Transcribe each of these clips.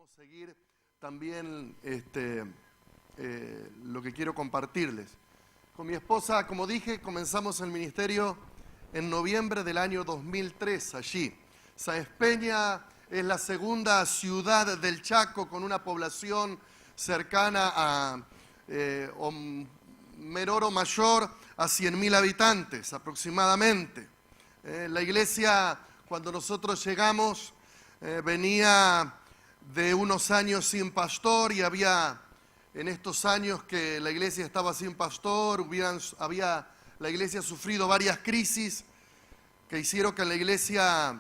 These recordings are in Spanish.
podamos seguir también lo que quiero compartirles. Con mi esposa, como dije, comenzamos el ministerio en noviembre del año 2003 allí. Sáenz Peña es la segunda ciudad del Chaco con una población cercana a Meroro Mayor, a 100.000 habitantes aproximadamente. La iglesia, cuando nosotros llegamos, venía de unos años sin pastor y había en estos años que la iglesia estaba sin pastor, había la iglesia sufrido varias crisis que hicieron que en la iglesia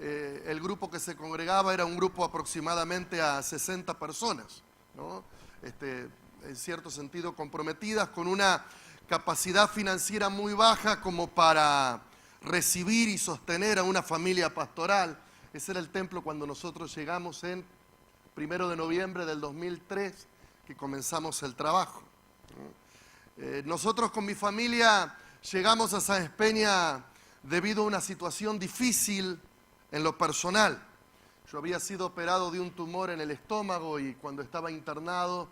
el grupo que se congregaba era un grupo aproximadamente a 60 personas, ¿no? En cierto sentido comprometidas, con una capacidad financiera muy baja como para recibir y sostener a una familia pastoral. Ese era el templo cuando nosotros llegamos en 1 de noviembre del 2003, que comenzamos el trabajo. Nosotros con mi familia llegamos a Sáenz Peña debido a una situación difícil en lo personal. Yo había sido operado de un tumor en el estómago y cuando estaba internado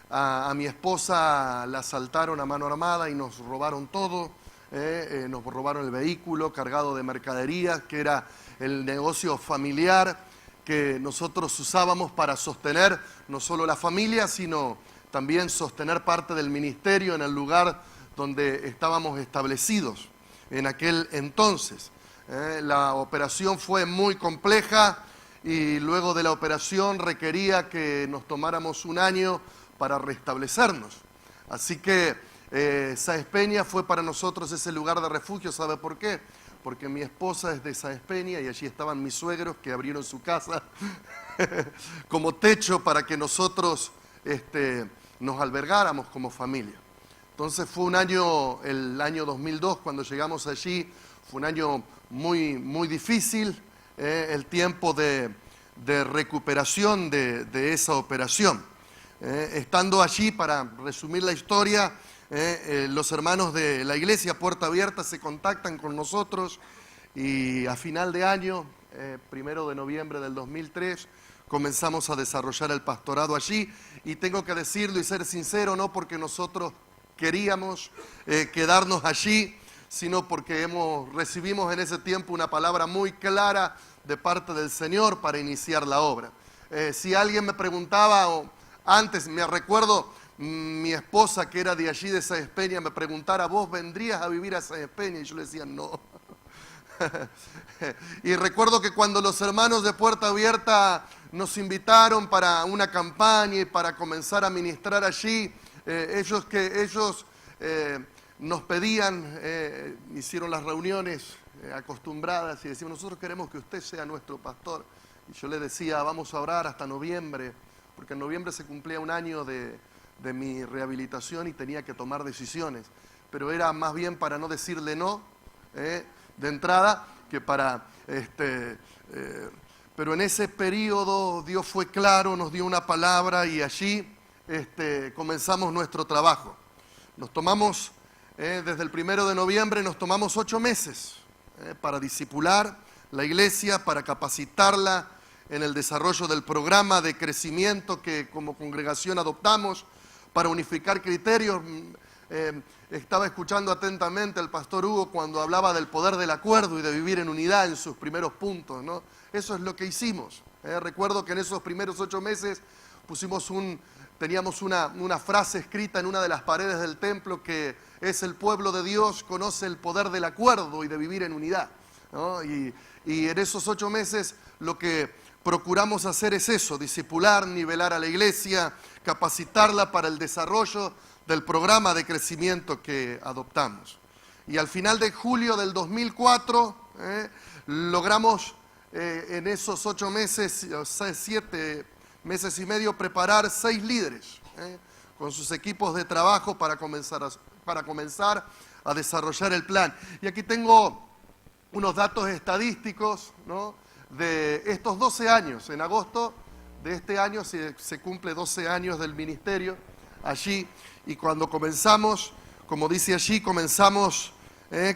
a mi esposa la asaltaron a mano armada y nos robaron todo. Nos robaron el vehículo cargado de mercaderías, que era el negocio familiar que nosotros usábamos para sostener no solo la familia, sino también sostener parte del ministerio en el lugar donde estábamos establecidos en aquel entonces. La operación fue muy compleja y luego de la operación requería que nos tomáramos un año para restablecernos. Así que Sáenz Peña fue para nosotros ese lugar de refugio. ¿Sabe por qué? Porque mi esposa es de Sáenz Peña y allí estaban mis suegros que abrieron su casa como techo para que nosotros nos albergáramos como familia. Entonces fue un año, el año 2002, cuando llegamos allí, fue un año muy, muy difícil, el tiempo de recuperación de esa operación. Estando allí, para resumir la historia, los hermanos de la iglesia Puerta Abierta se contactan con nosotros y a final de año, 1 de noviembre del 2003, comenzamos a desarrollar el pastorado allí. Y tengo que decirlo y ser sincero, no porque nosotros queríamos quedarnos allí, sino porque recibimos en ese tiempo una palabra muy clara de parte del Señor para iniciar la obra. Si alguien me preguntaba, antes me recuerdo, mi esposa, que era de allí, de Sáenz Peña, me preguntara, ¿vos vendrías a vivir a Sáenz Peña? Y yo le decía, no. Y recuerdo que cuando los hermanos de Puerta Abierta nos invitaron para una campaña y para comenzar a ministrar allí, ellos nos pedían, hicieron las reuniones acostumbradas y decían, nosotros queremos que usted sea nuestro pastor. Y yo le decía, vamos a orar hasta noviembre, porque en noviembre se cumplía un año de mi rehabilitación y tenía que tomar decisiones, pero era más bien para no decirle no de entrada que para pero en ese periodo Dios fue claro, nos dio una palabra y allí comenzamos nuestro trabajo. Nos tomamos desde el 1 de noviembre nos tomamos 8 meses para discipular la iglesia, para capacitarla en el desarrollo del programa de crecimiento que como congregación adoptamos, para unificar criterios. Estaba escuchando atentamente al pastor Hugo cuando hablaba del poder del acuerdo y de vivir en unidad en sus primeros puntos, ¿no? Eso es lo que hicimos. Recuerdo que en esos primeros 8 meses teníamos una frase escrita en una de las paredes del templo que es: el pueblo de Dios conoce el poder del acuerdo y de vivir en unidad, ¿no? Y en esos 8 meses lo que procuramos hacer es eso: discipular, nivelar a la iglesia, capacitarla para el desarrollo del programa de crecimiento que adoptamos. Y al final de julio del 2004 logramos en esos 8 meses, 7 meses y medio, preparar 6 líderes con sus equipos de trabajo para comenzar a desarrollar el plan. Y aquí tengo unos datos estadísticos, ¿no?, de estos 12 años. En agosto de este año se cumple 12 años del ministerio allí, y cuando comenzamos, como dice allí, comenzamos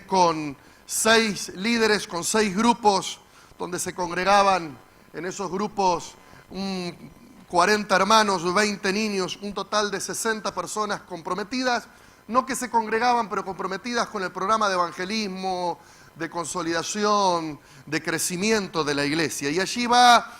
con 6 líderes, con 6 grupos donde se congregaban en esos grupos 40 hermanos, 20 niños, un total de 60 personas comprometidas, no que se congregaban, pero comprometidas con el programa de evangelismo, de consolidación, de crecimiento de la iglesia. Y allí va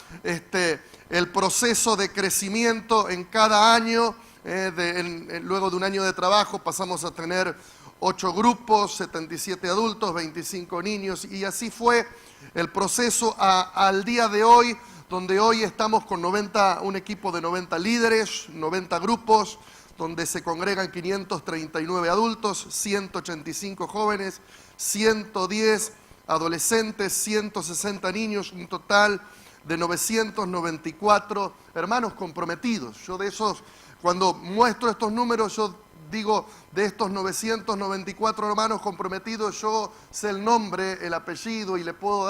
el proceso de crecimiento en cada año. Luego de un año de trabajo pasamos a tener 8 grupos, 77 adultos, 25 niños, y así fue el proceso al día de hoy, donde hoy estamos con un equipo de 90 líderes, 90 grupos, donde se congregan 539 adultos, 185 jóvenes, 110 adolescentes, 160 niños, un total de 994 hermanos comprometidos. Yo de esos, cuando muestro estos números, yo digo, de estos 994 hermanos comprometidos, yo sé el nombre, el apellido y le puedo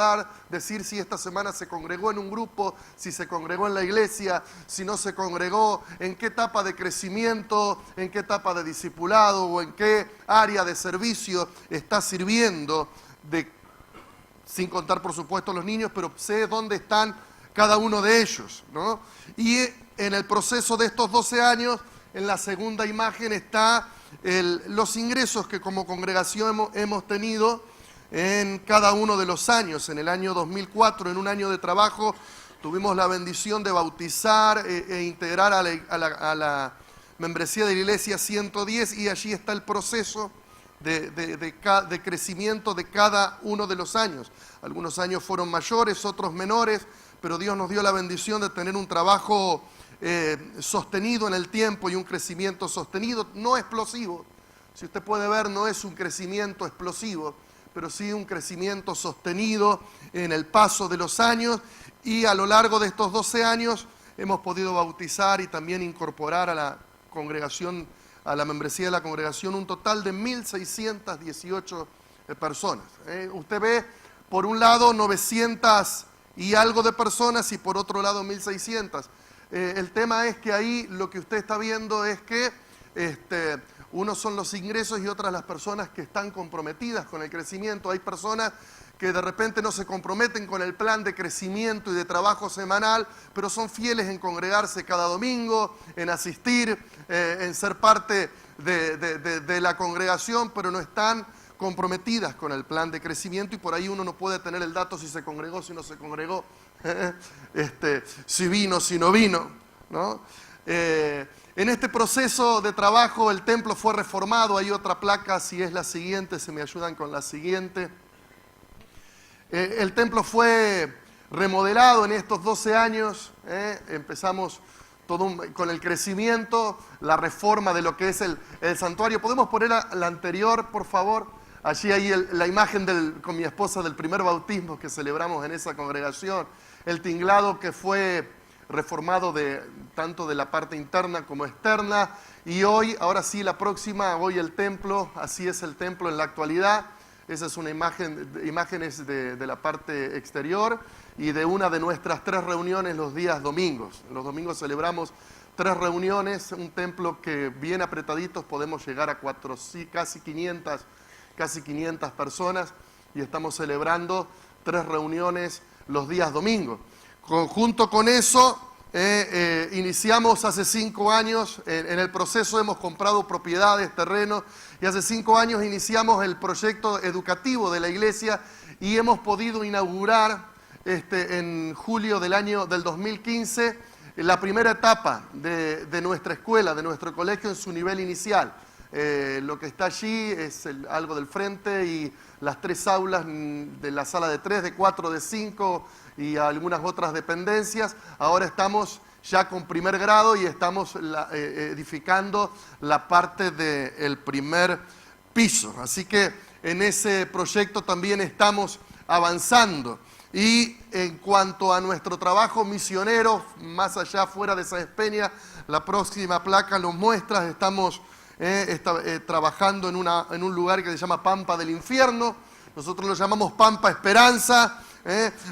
decir si esta semana se congregó en un grupo, si se congregó en la iglesia, si no se congregó, en qué etapa de crecimiento, en qué etapa de discipulado o en qué área de servicio está sirviendo, sin contar por supuesto los niños, pero sé dónde están cada uno de ellos, ¿no? Y en el proceso de estos 12 años, en la segunda imagen está los ingresos que como congregación hemos tenido en cada uno de los años. En el año 2004, en un año de trabajo, tuvimos la bendición de bautizar e integrar a la membresía de la iglesia 110, y allí está el proceso de crecimiento de cada uno de los años. Algunos años fueron mayores, otros menores, pero Dios nos dio la bendición de tener un trabajo sostenido en el tiempo y un crecimiento sostenido, no explosivo. Si usted puede ver, no es un crecimiento explosivo, pero sí un crecimiento sostenido en el paso de los años, y a lo largo de estos 12 años hemos podido bautizar y también incorporar a la congregación, a la membresía de la congregación, un total de 1.618 personas. Usted ve, por un lado, 900 y algo de personas, y por otro lado 1.600. El tema es que ahí lo que usted está viendo es que unos son los ingresos y otras las personas que están comprometidas con el crecimiento. Hay personas que de repente no se comprometen con el plan de crecimiento y de trabajo semanal, pero son fieles en congregarse cada domingo, en asistir, en ser parte de la congregación, pero no están comprometidas con el plan de crecimiento, y por ahí uno no puede tener el dato si se congregó, si no se congregó, si vino, si no vino, ¿no? En este proceso de trabajo el templo fue reformado. Hay otra placa, si es la siguiente, si me ayudan con la siguiente. El templo fue remodelado en estos 12 años. Empezamos con el crecimiento, la reforma de lo que es el santuario. ¿Podemos poner la anterior, por favor? Allí hay la imagen con mi esposa del primer bautismo que celebramos en esa congregación. El tinglado que fue reformado tanto de la parte interna como externa. Y hoy, ahora sí, la próxima, hoy el templo, así es el templo en la actualidad. Esa es una imágenes de la parte exterior y de una de nuestras 3 reuniones los días domingos. Los domingos celebramos 3 reuniones, un templo que bien apretaditos podemos llegar a casi 500 personas, y estamos celebrando 3 reuniones los días domingos. Junto con eso, iniciamos hace 5 años, en el proceso hemos comprado propiedades, terrenos, y hace 5 años iniciamos el proyecto educativo de la iglesia, y hemos podido inaugurar en julio del 2015 la primera etapa de nuestra escuela, de nuestro colegio en su nivel inicial. Lo que está allí es algo del frente y las 3 aulas de la sala de 3, de 4, de 5 y algunas otras dependencias. Ahora estamos ya con primer grado y estamos edificando la parte del primer piso. Así que en ese proyecto también estamos avanzando. Y en cuanto a nuestro trabajo misionero, más allá, fuera de Sáenz Peña, la próxima placa nos muestra, estamos trabajando en un lugar que se llama Pampa del Infierno. Nosotros lo llamamos Pampa Esperanza.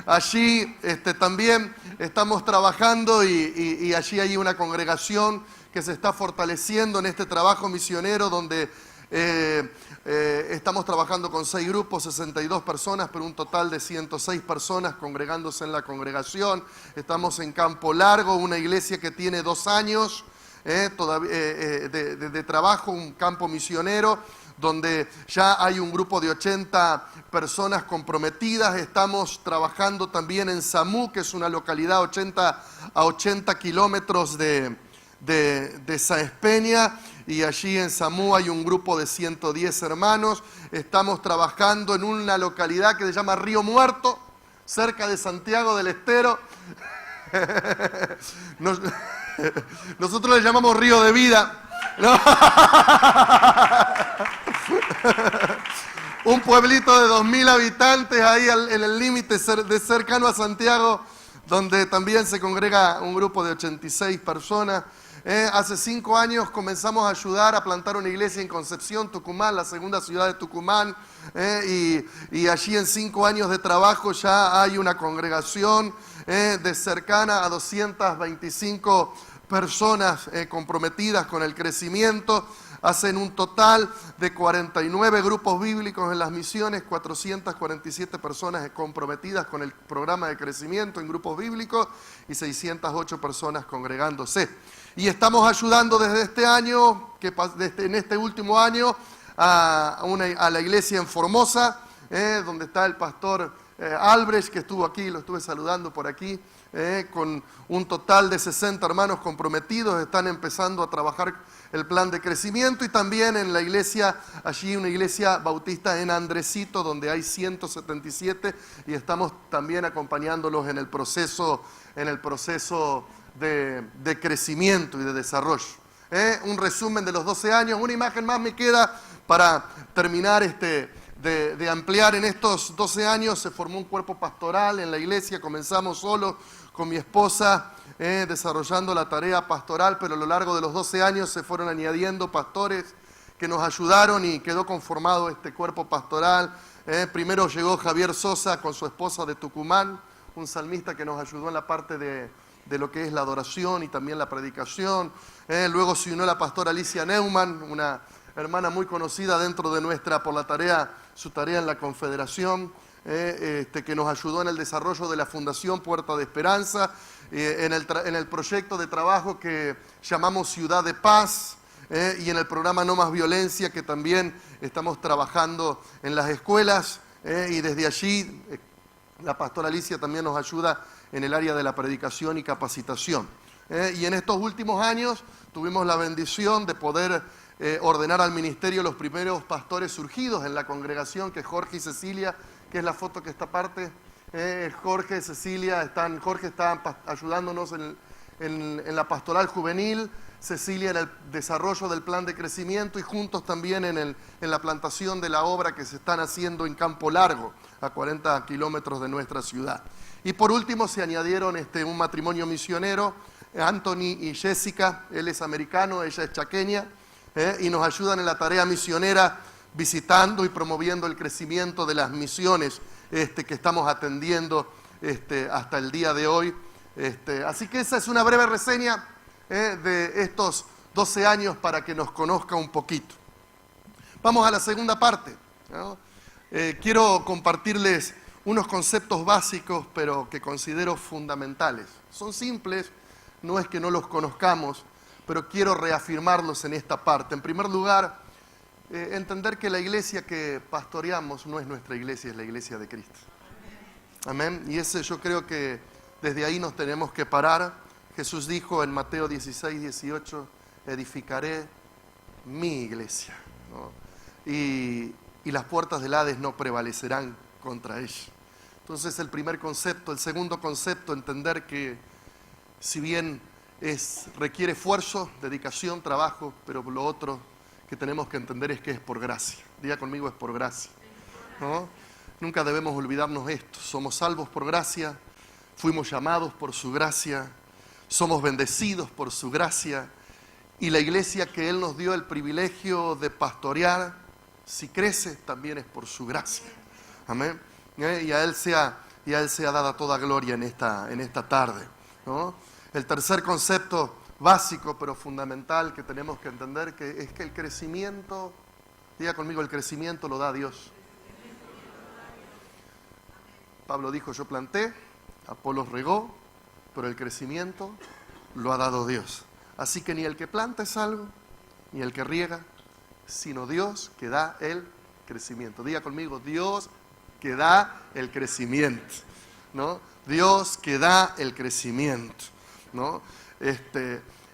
Allí también estamos trabajando y allí hay una congregación que se está fortaleciendo en este trabajo misionero, donde Estamos trabajando con 6 grupos, 62 personas, pero un total de 106 personas congregándose en la congregación. Estamos en Campo Largo, una iglesia que tiene 2 años de trabajo, un campo misionero, donde ya hay un grupo de 80 personas comprometidas. Estamos trabajando también en Samú, que es una localidad a 80 kilómetros de Sáenz Peña, y allí en Samú hay un grupo de 110 hermanos. Estamos trabajando en una localidad que se llama Río Muerto, cerca de Santiago del Estero. Nosotros le llamamos Río de Vida. ¿No? Un pueblito de 2000 habitantes ahí en el límite cercano a Santiago, donde también se congrega un grupo de 86 personas. Hace 5 años comenzamos a ayudar a plantar una iglesia en Concepción, Tucumán, la segunda ciudad de Tucumán, y allí en 5 años de trabajo ya hay una congregación de cercana a 225 personas comprometidas con el crecimiento. Hacen un total de 49 grupos bíblicos en las misiones, 447 personas comprometidas con el programa de crecimiento en grupos bíblicos y 608 personas congregándose. Y estamos ayudando desde este año, en este último año, a la iglesia en Formosa, donde está el pastor Albrecht, que estuvo aquí, lo estuve saludando por aquí, con un total de 60 hermanos comprometidos. Están empezando a trabajar el plan de crecimiento, y también en la iglesia, allí una iglesia bautista en Andresito, donde hay 177, y estamos también acompañándolos en el proceso de crecimiento y de desarrollo. Un resumen de los 12 años, una imagen más me queda para terminar de ampliar. En estos 12 años se formó un cuerpo pastoral en la iglesia. Comenzamos solo con mi esposa desarrollando la tarea pastoral, pero a lo largo de los 12 años se fueron añadiendo pastores que nos ayudaron y quedó conformado este cuerpo pastoral. Primero llegó Javier Sosa con su esposa de Tucumán, un salmista que nos ayudó en la parte de lo que es la adoración y también la predicación. Luego se unió la pastora Alicia Neumann, una hermana muy conocida dentro de su tarea en la Confederación, que nos ayudó en el desarrollo de la Fundación Puerta de Esperanza, en el proyecto de trabajo que llamamos Ciudad de Paz, y en el programa No Más Violencia, que también estamos trabajando en las escuelas, y desde allí la pastora Alicia también nos ayuda en el área de la predicación y capacitación. Y en estos últimos años tuvimos la bendición de poder ordenar al ministerio los primeros pastores surgidos en la congregación, que es Jorge y Cecilia, que es la foto que está aparte. Jorge y Cecilia Jorge está ayudándonos en la pastoral juvenil, Cecilia en el desarrollo del plan de crecimiento, y juntos también en la plantación de la obra que se están haciendo en Campo Largo, a 40 kilómetros de nuestra ciudad. Y por último se añadieron un matrimonio misionero, Anthony y Jessica. Él es americano, ella es chaqueña, y nos ayudan en la tarea misionera, visitando y promoviendo el crecimiento de las misiones que estamos atendiendo hasta el día de hoy. Así que esa es una breve reseña de estos 12 años para que nos conozca un poquito. Vamos a la segunda parte, ¿no? Quiero compartirles unos conceptos básicos, pero que considero fundamentales. Son simples, no es que no los conozcamos, pero quiero reafirmarlos en esta parte. En primer lugar, entender que la iglesia que pastoreamos no es nuestra iglesia, es la iglesia de Cristo. Amén. Y yo creo que desde ahí nos tenemos que parar. Jesús dijo en Mateo 16, 18, edificaré mi iglesia, ¿no? Y las puertas del Hades no prevalecerán contra ella. Entonces el primer concepto. El segundo concepto, entender que si bien requiere esfuerzo, dedicación, trabajo, pero lo otro que tenemos que entender es que es por gracia. Diga conmigo, es por gracia, ¿no? Nunca debemos olvidarnos esto. Somos salvos por gracia, fuimos llamados por su gracia, somos bendecidos por su gracia, y la iglesia que Él nos dio el privilegio de pastorear, si crece, también es por su gracia. Amén. Y a Él sea dada toda gloria en esta tarde, ¿no? El tercer concepto básico pero fundamental que tenemos que entender es que el crecimiento Diga conmigo, el crecimiento lo da Dios. Pablo dijo, yo planté, Apolos regó, pero el crecimiento lo ha dado Dios. Así que ni el que planta es algo, ni el que riega, sino Dios que da el crecimiento. Diga conmigo, Dios que da el crecimiento, ¿no? Dios que da el crecimiento, ¿no?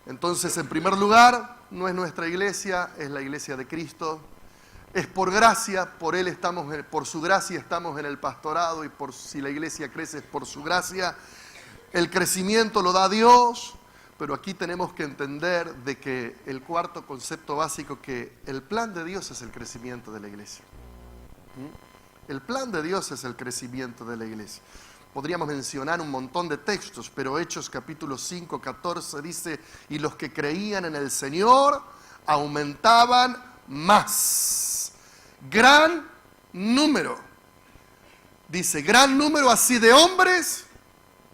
Entonces, en primer lugar, no es nuestra iglesia, es la iglesia de Cristo. Es por gracia, por su gracia estamos en el pastorado, y si la iglesia crece es por su gracia. El crecimiento lo da Dios, pero aquí tenemos que entender de que el cuarto concepto básico, que el plan de Dios es el crecimiento de la iglesia. El plan de Dios es el crecimiento de la iglesia. Podríamos mencionar un montón de textos, pero Hechos capítulo 5, 14 dice, y los que creían en el Señor aumentaban más. Gran número. Dice, gran número así de hombres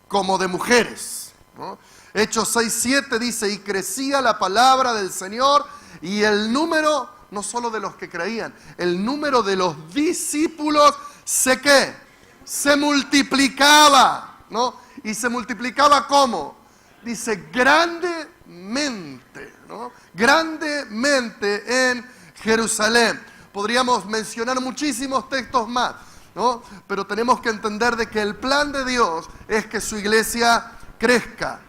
como de mujeres, ¿no? Hechos 6, 7 dice, y crecía la palabra del Señor, y el número, no solo de los que creían, el número de los discípulos, se multiplicaba, ¿no? Y se multiplicaba ¿cómo? Dice, grandemente, ¿no? Grandemente en Jerusalén. Podríamos mencionar muchísimos textos más, ¿no? Pero tenemos que entender de que el plan de Dios es que su iglesia crezca.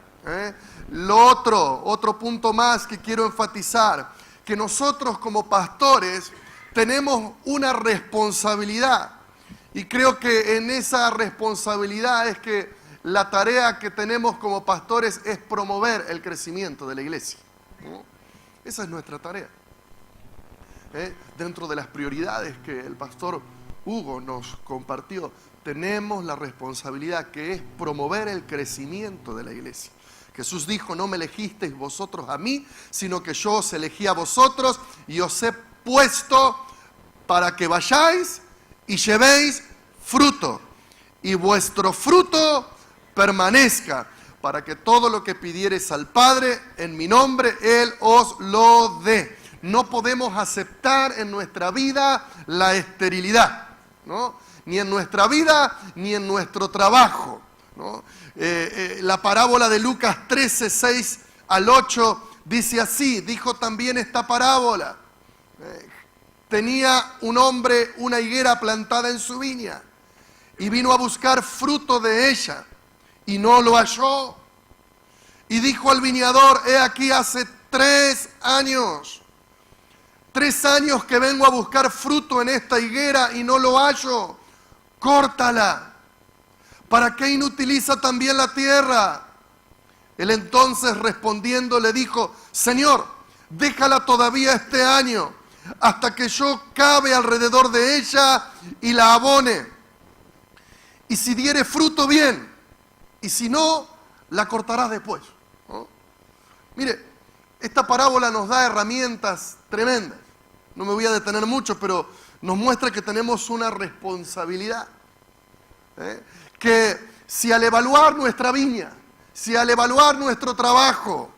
Otro punto más que quiero enfatizar, que nosotros como pastores tenemos una responsabilidad, y creo que en esa responsabilidad es que la tarea que tenemos como pastores es promover el crecimiento de la iglesia, ¿no? Esa es nuestra tarea. Dentro de las prioridades que el pastor Hugo nos compartió, tenemos la responsabilidad que es promover el crecimiento de la iglesia. Jesús dijo, no me elegisteis vosotros a mí, sino que yo os elegí a vosotros y os he puesto para que vayáis y llevéis fruto, y vuestro fruto permanezca, para que todo lo que pidiereis al Padre en mi nombre, Él os lo dé. No podemos aceptar en nuestra vida la esterilidad, ¿no? Ni en nuestra vida, ni en nuestro trabajo, ¿no? La parábola de Lucas 13, 6 al 8 dice así, dijo también esta parábola. Tenía un hombre una higuera plantada en su viña, y vino a buscar fruto de ella, y no lo halló. Y dijo al viñador, he aquí hace 3 años que vengo a buscar fruto en esta higuera y no lo hallo. Córtala. ¿Para qué inutiliza también la tierra? Él entonces respondiendo le dijo, Señor, déjala todavía este año, hasta que yo cabe alrededor de ella y la abone. Y si diere fruto, bien, y si no, la cortarás después, ¿no? Mire, esta parábola nos da herramientas tremendas. No me voy a detener mucho, pero nos muestra que tenemos una responsabilidad. Que si al evaluar nuestra viña, si al evaluar nuestro trabajo,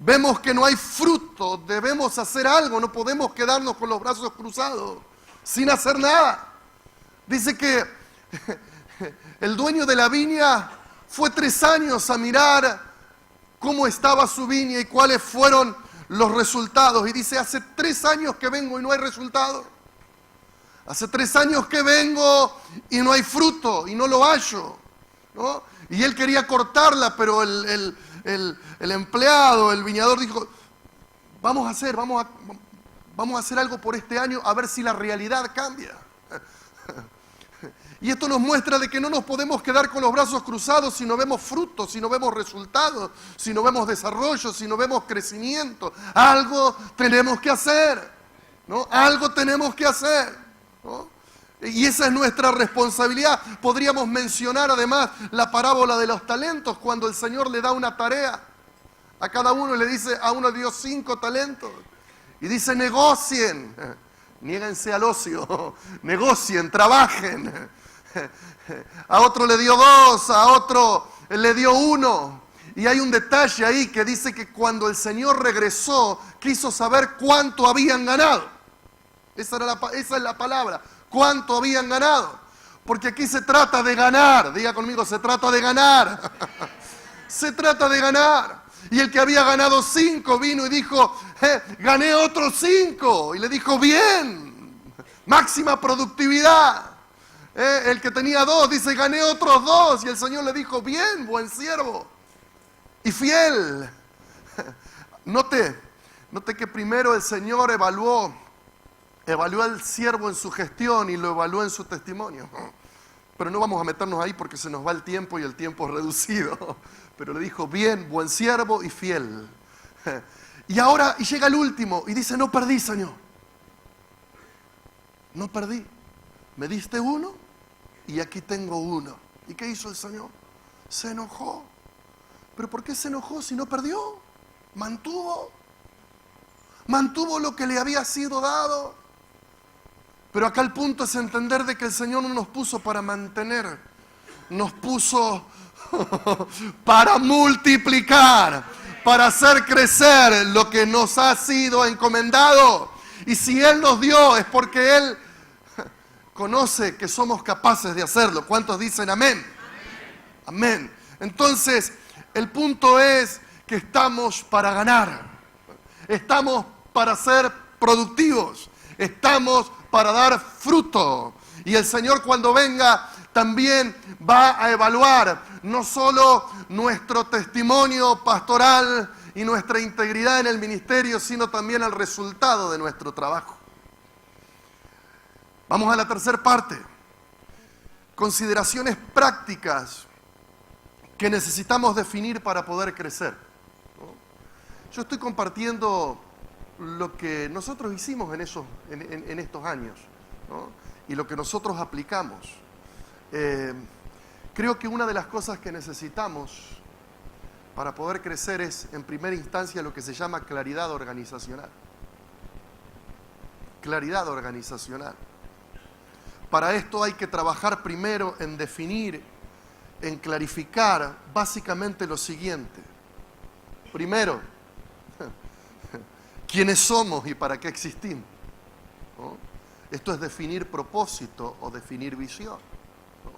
vemos que no hay fruto, debemos hacer algo, no podemos quedarnos con los brazos cruzados, sin hacer nada. Dice que el dueño de la viña fue 3 años a mirar cómo estaba su viña y cuáles fueron los resultados. Y dice, hace 3 años que vengo y no hay resultado. Hace 3 años que vengo y no hay fruto y no lo hallo, ¿no? Y él quería cortarla, pero el empleado, el viñador dijo, vamos a hacer algo por este año, a ver si la realidad cambia. Y esto nos muestra de que no nos podemos quedar con los brazos cruzados si no vemos frutos, si no vemos resultados, si no vemos desarrollo, si no vemos crecimiento. Algo tenemos que hacer, ¿no? Algo tenemos que hacer, ¿no? Y esa es nuestra responsabilidad. Podríamos mencionar además la parábola de los talentos, cuando el Señor le da una tarea a cada uno y le dice, a uno dio 5 talentos. Y dice, negocien, niéguense al ocio, negocien, trabajen. A otro le dio 2, a otro le dio 1. Y hay un detalle ahí que dice que cuando el Señor regresó, quiso saber cuánto habían ganado. Esa es la palabra. ¿Cuánto habían ganado? Porque aquí se trata de ganar. Diga conmigo, se trata de ganar. Se trata de ganar. Y el que había ganado 5 vino y dijo, gané otros 5. Y le dijo, bien, máxima productividad. El que tenía 2 dice, gané otros 2. Y el Señor le dijo, bien, buen siervo y fiel. Note que primero el Señor evaluó al siervo en su gestión y lo evaluó en su testimonio. Pero no vamos a meternos ahí porque se nos va el tiempo y el tiempo es reducido. Pero le dijo, bien, buen siervo y fiel. Y ahora, y llega el último y dice, no perdí, Señor. No perdí. Me diste 1 y aquí tengo 1. ¿Y qué hizo el Señor? Se enojó. ¿Pero por qué se enojó si no perdió? Mantuvo lo que le había sido dado. Pero acá el punto es entender de que el Señor no nos puso para mantener, nos puso para multiplicar, para hacer crecer lo que nos ha sido encomendado. Y si Él nos dio es porque Él conoce que somos capaces de hacerlo. ¿Cuántos dicen amén? Amén. Entonces, el punto es que estamos para ganar, estamos para ser productivos, estamos para dar fruto. Y el Señor cuando venga también va a evaluar no solo nuestro testimonio pastoral y nuestra integridad en el ministerio, sino también el resultado de nuestro trabajo. Vamos a la tercera parte. Consideraciones prácticas que necesitamos definir para poder crecer. Yo estoy compartiendo lo que nosotros hicimos en estos años, ¿no? Y lo que nosotros aplicamos. Creo que una de las cosas que necesitamos para poder crecer es, en primera instancia, lo que se llama claridad organizacional. Claridad organizacional. Para esto hay que trabajar primero en definir, en clarificar básicamente lo siguiente. Primero, quiénes somos y para qué existimos, ¿no? Esto es definir propósito o definir visión, ¿no?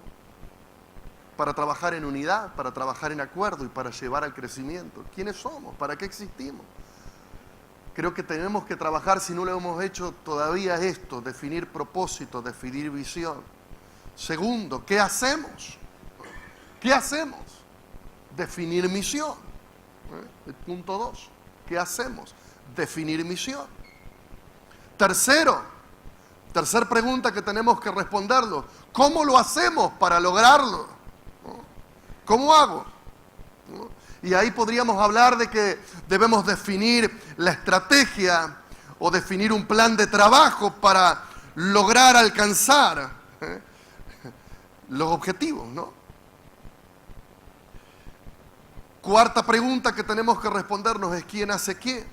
Para trabajar en unidad, para trabajar en acuerdo y para llevar al crecimiento. ¿Quiénes somos? ¿Para qué existimos? Creo que tenemos que trabajar, si no lo hemos hecho todavía, esto, definir propósito, definir visión. Segundo, ¿qué hacemos? ¿Qué hacemos? Definir misión. El punto 2, ¿qué hacemos? Definir misión. Tercera pregunta que tenemos que responderlo, ¿cómo lo hacemos para lograrlo? ¿Cómo hago? Y ahí podríamos hablar de que debemos definir la estrategia o definir un plan de trabajo para lograr alcanzar los objetivos, ¿no? Cuarta pregunta que tenemos que respondernos es ¿quién hace qué?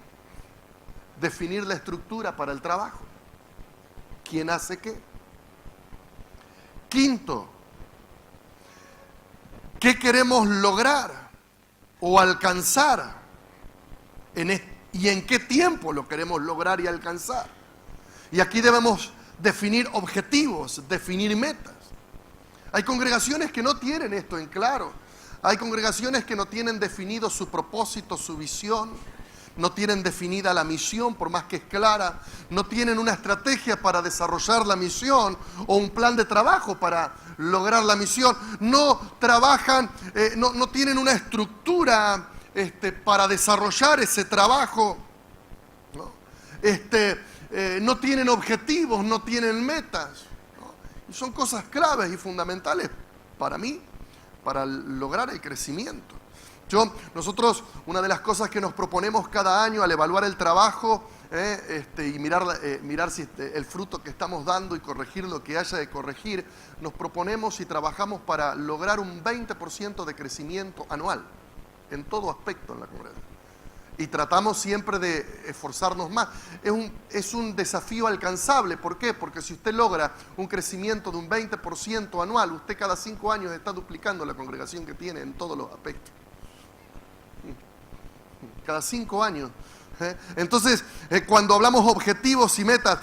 Definir la estructura para el trabajo. ¿Quién hace qué? Quinto, ¿qué queremos lograr o alcanzar? ¿Y en qué tiempo lo queremos lograr y alcanzar? Y aquí debemos definir objetivos, definir metas. Hay congregaciones que no tienen esto en claro. Hay congregaciones que no tienen definido su propósito, su visión. No tienen definida la misión, por más que es clara. No tienen una estrategia para desarrollar la misión o un plan de trabajo para lograr la misión. No trabajan, no tienen una estructura para desarrollar ese trabajo. ¿No? No tienen objetivos, no tienen metas, ¿no? Y son cosas claves y fundamentales para mí, para lograr el crecimiento. Nosotros, una de las cosas que nos proponemos cada año al evaluar el trabajo y mirar si el fruto que estamos dando y corregir lo que haya de corregir, nos proponemos y trabajamos para lograr un 20% de crecimiento anual, en todo aspecto en la congregación. Y tratamos siempre de esforzarnos más. Es un desafío alcanzable. ¿Por qué? Porque si usted logra un crecimiento de un 20% anual, usted cada 5 años está duplicando la congregación que tiene en todos los aspectos. Cada 5 años Entonces, cuando hablamos objetivos y metas,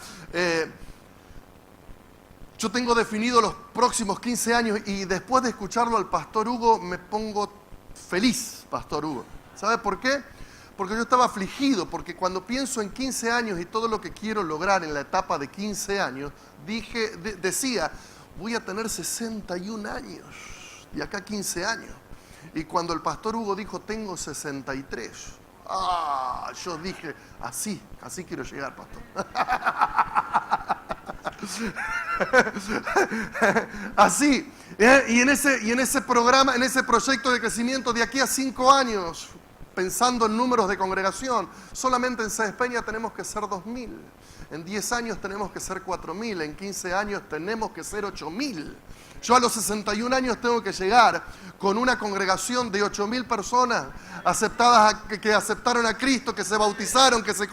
yo tengo definido los próximos 15 años y después de escucharlo al Pastor Hugo me pongo feliz, Pastor Hugo. ¿Sabe por qué? Porque yo estaba afligido, porque cuando pienso en 15 años y todo lo que quiero lograr en la etapa de 15 años, decía, voy a tener 61 años, y acá 15 años. Y cuando el Pastor Hugo dijo, tengo 63, yo dije, así quiero llegar, Pastor. Así, y en ese programa, en ese proyecto de crecimiento de aquí a 5 años, pensando en números de congregación, solamente en Sáenz Peña tenemos que ser 2.000, en 10 años tenemos que ser 4.000, en 15 años tenemos que ser 8.000. Yo a los 61 años tengo que llegar con una congregación de 8.000 personas que aceptaron a Cristo, que se bautizaron, que se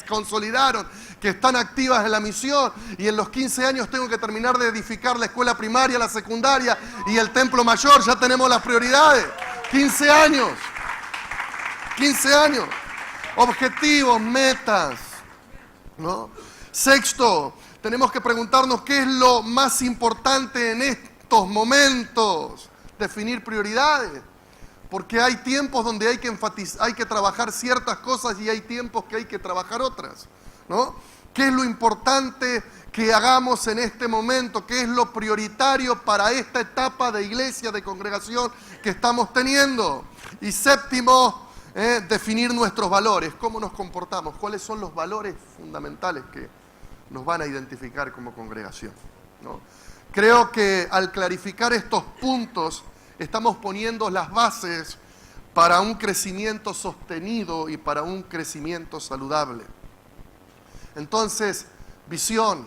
consolidaron, que están activas en la misión. Y en los 15 años tengo que terminar de edificar la escuela primaria, la secundaria y el templo mayor. Ya tenemos las prioridades. 15 años. 15 años. Objetivos, metas, ¿no? Sexto, tenemos que preguntarnos qué es lo más importante en estos momentos. Definir prioridades. Porque hay tiempos donde hay que trabajar ciertas cosas y hay tiempos que hay que trabajar otras, ¿no? ¿Qué es lo importante que hagamos en este momento? ¿Qué es lo prioritario para esta etapa de iglesia, de congregación que estamos teniendo? Y séptimo, definir nuestros valores. ¿Cómo nos comportamos? ¿Cuáles son los valores fundamentales que nos van a identificar como congregación, ¿no? Creo que al clarificar estos puntos estamos poniendo las bases para un crecimiento sostenido y para un crecimiento saludable. Entonces, visión,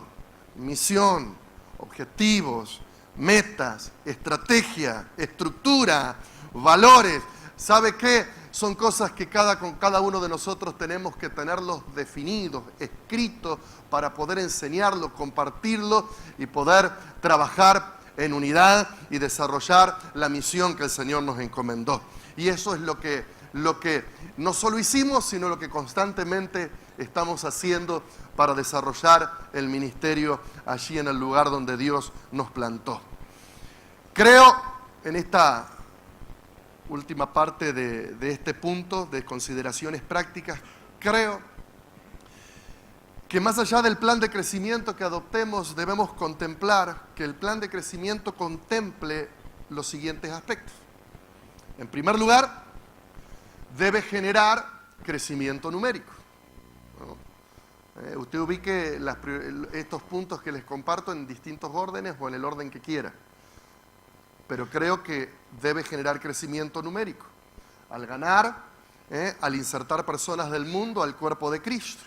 misión, objetivos, metas, estrategia, estructura, valores. ¿Sabe qué? Son cosas que cada uno de nosotros tenemos que tenerlos definidos, escritos, para poder enseñarlos, compartirlos y poder trabajar en unidad y desarrollar la misión que el Señor nos encomendó. Y eso es lo que no solo hicimos, sino lo que constantemente estamos haciendo para desarrollar el ministerio allí en el lugar donde Dios nos plantó. Creo, en esta última parte de este punto de consideraciones prácticas, creo que más allá del plan de crecimiento que adoptemos, debemos contemplar que el plan de crecimiento contemple los siguientes aspectos. En primer lugar, debe generar crecimiento numérico, ¿no? Usted ubique estos puntos que les comparto en distintos órdenes o en el orden que quiera. Pero creo que debe generar crecimiento numérico. Al ganar, al insertar personas del mundo al cuerpo de Cristo.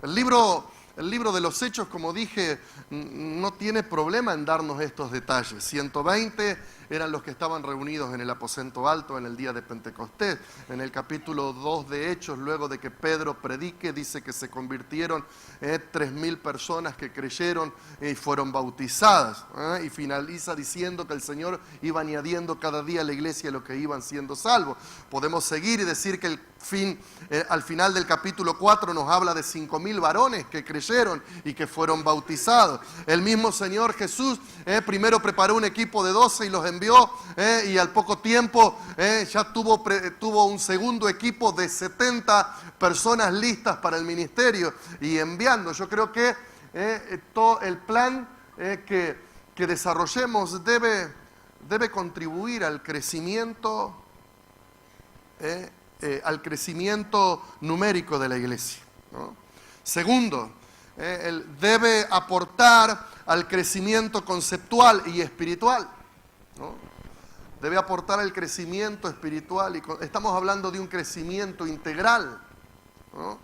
El libro de los Hechos, como dije, no tiene problema en darnos estos detalles. 120 eran los que estaban reunidos en el aposento alto en el día de Pentecostés. En el capítulo 2 de Hechos, luego de que Pedro predique, dice que se convirtieron 3.000 personas que creyeron y fueron bautizadas. Y finaliza diciendo que el Señor iba añadiendo cada día a la iglesia lo que iban siendo salvos. Podemos seguir y decir que al final del capítulo 4 nos habla de 5.000 varones que creyeron y que fueron bautizados. El mismo Señor Jesús primero preparó un equipo de 12 y los envió, y al poco tiempo ya tuvo un segundo equipo de 70 personas listas para el ministerio y enviando. Yo creo que todo el plan que desarrollemos debe contribuir al crecimiento numérico de la iglesia, ¿no? Segundo, debe aportar al crecimiento conceptual y espiritual, ¿no? Debe aportar al crecimiento espiritual. Estamos hablando de un crecimiento integral, ¿no?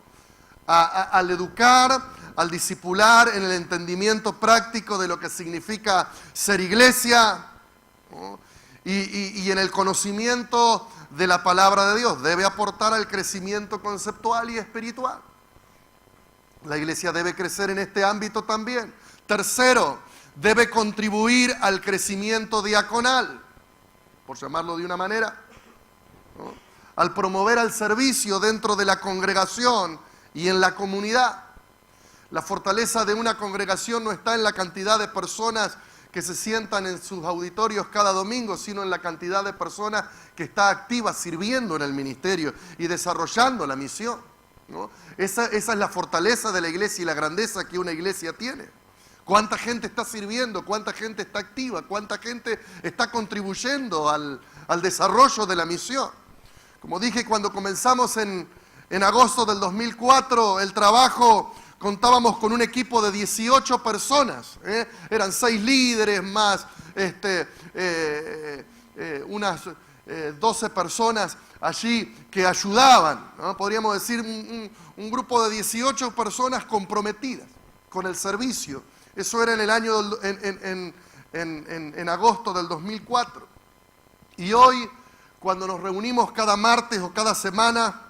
Al educar, al discipular en el entendimiento práctico de lo que significa ser iglesia, ¿no? Y en el conocimiento de la palabra de Dios. Debe aportar al crecimiento conceptual y espiritual. La iglesia debe crecer en este ámbito también. Tercero, debe contribuir al crecimiento diaconal, por llamarlo de una manera, ¿no? Al promover el servicio dentro de la congregación y en la comunidad. La fortaleza de una congregación no está en la cantidad de personas que se sientan en sus auditorios cada domingo, sino en la cantidad de personas que está activa sirviendo en el ministerio y desarrollando la misión, ¿no? Esa es la fortaleza de la iglesia y la grandeza que una iglesia tiene. ¿Cuánta gente está sirviendo? ¿Cuánta gente está activa? ¿Cuánta gente está contribuyendo al desarrollo de la misión? Como dije, cuando comenzamos en agosto del 2004, el trabajo, contábamos con un equipo de 18 personas. Eran 6 líderes más unas 12 personas allí que ayudaban, ¿no? Podríamos decir un grupo de 18 personas comprometidas con el servicio. Eso era en el año en agosto del 2004. Y hoy, cuando nos reunimos cada martes o cada semana,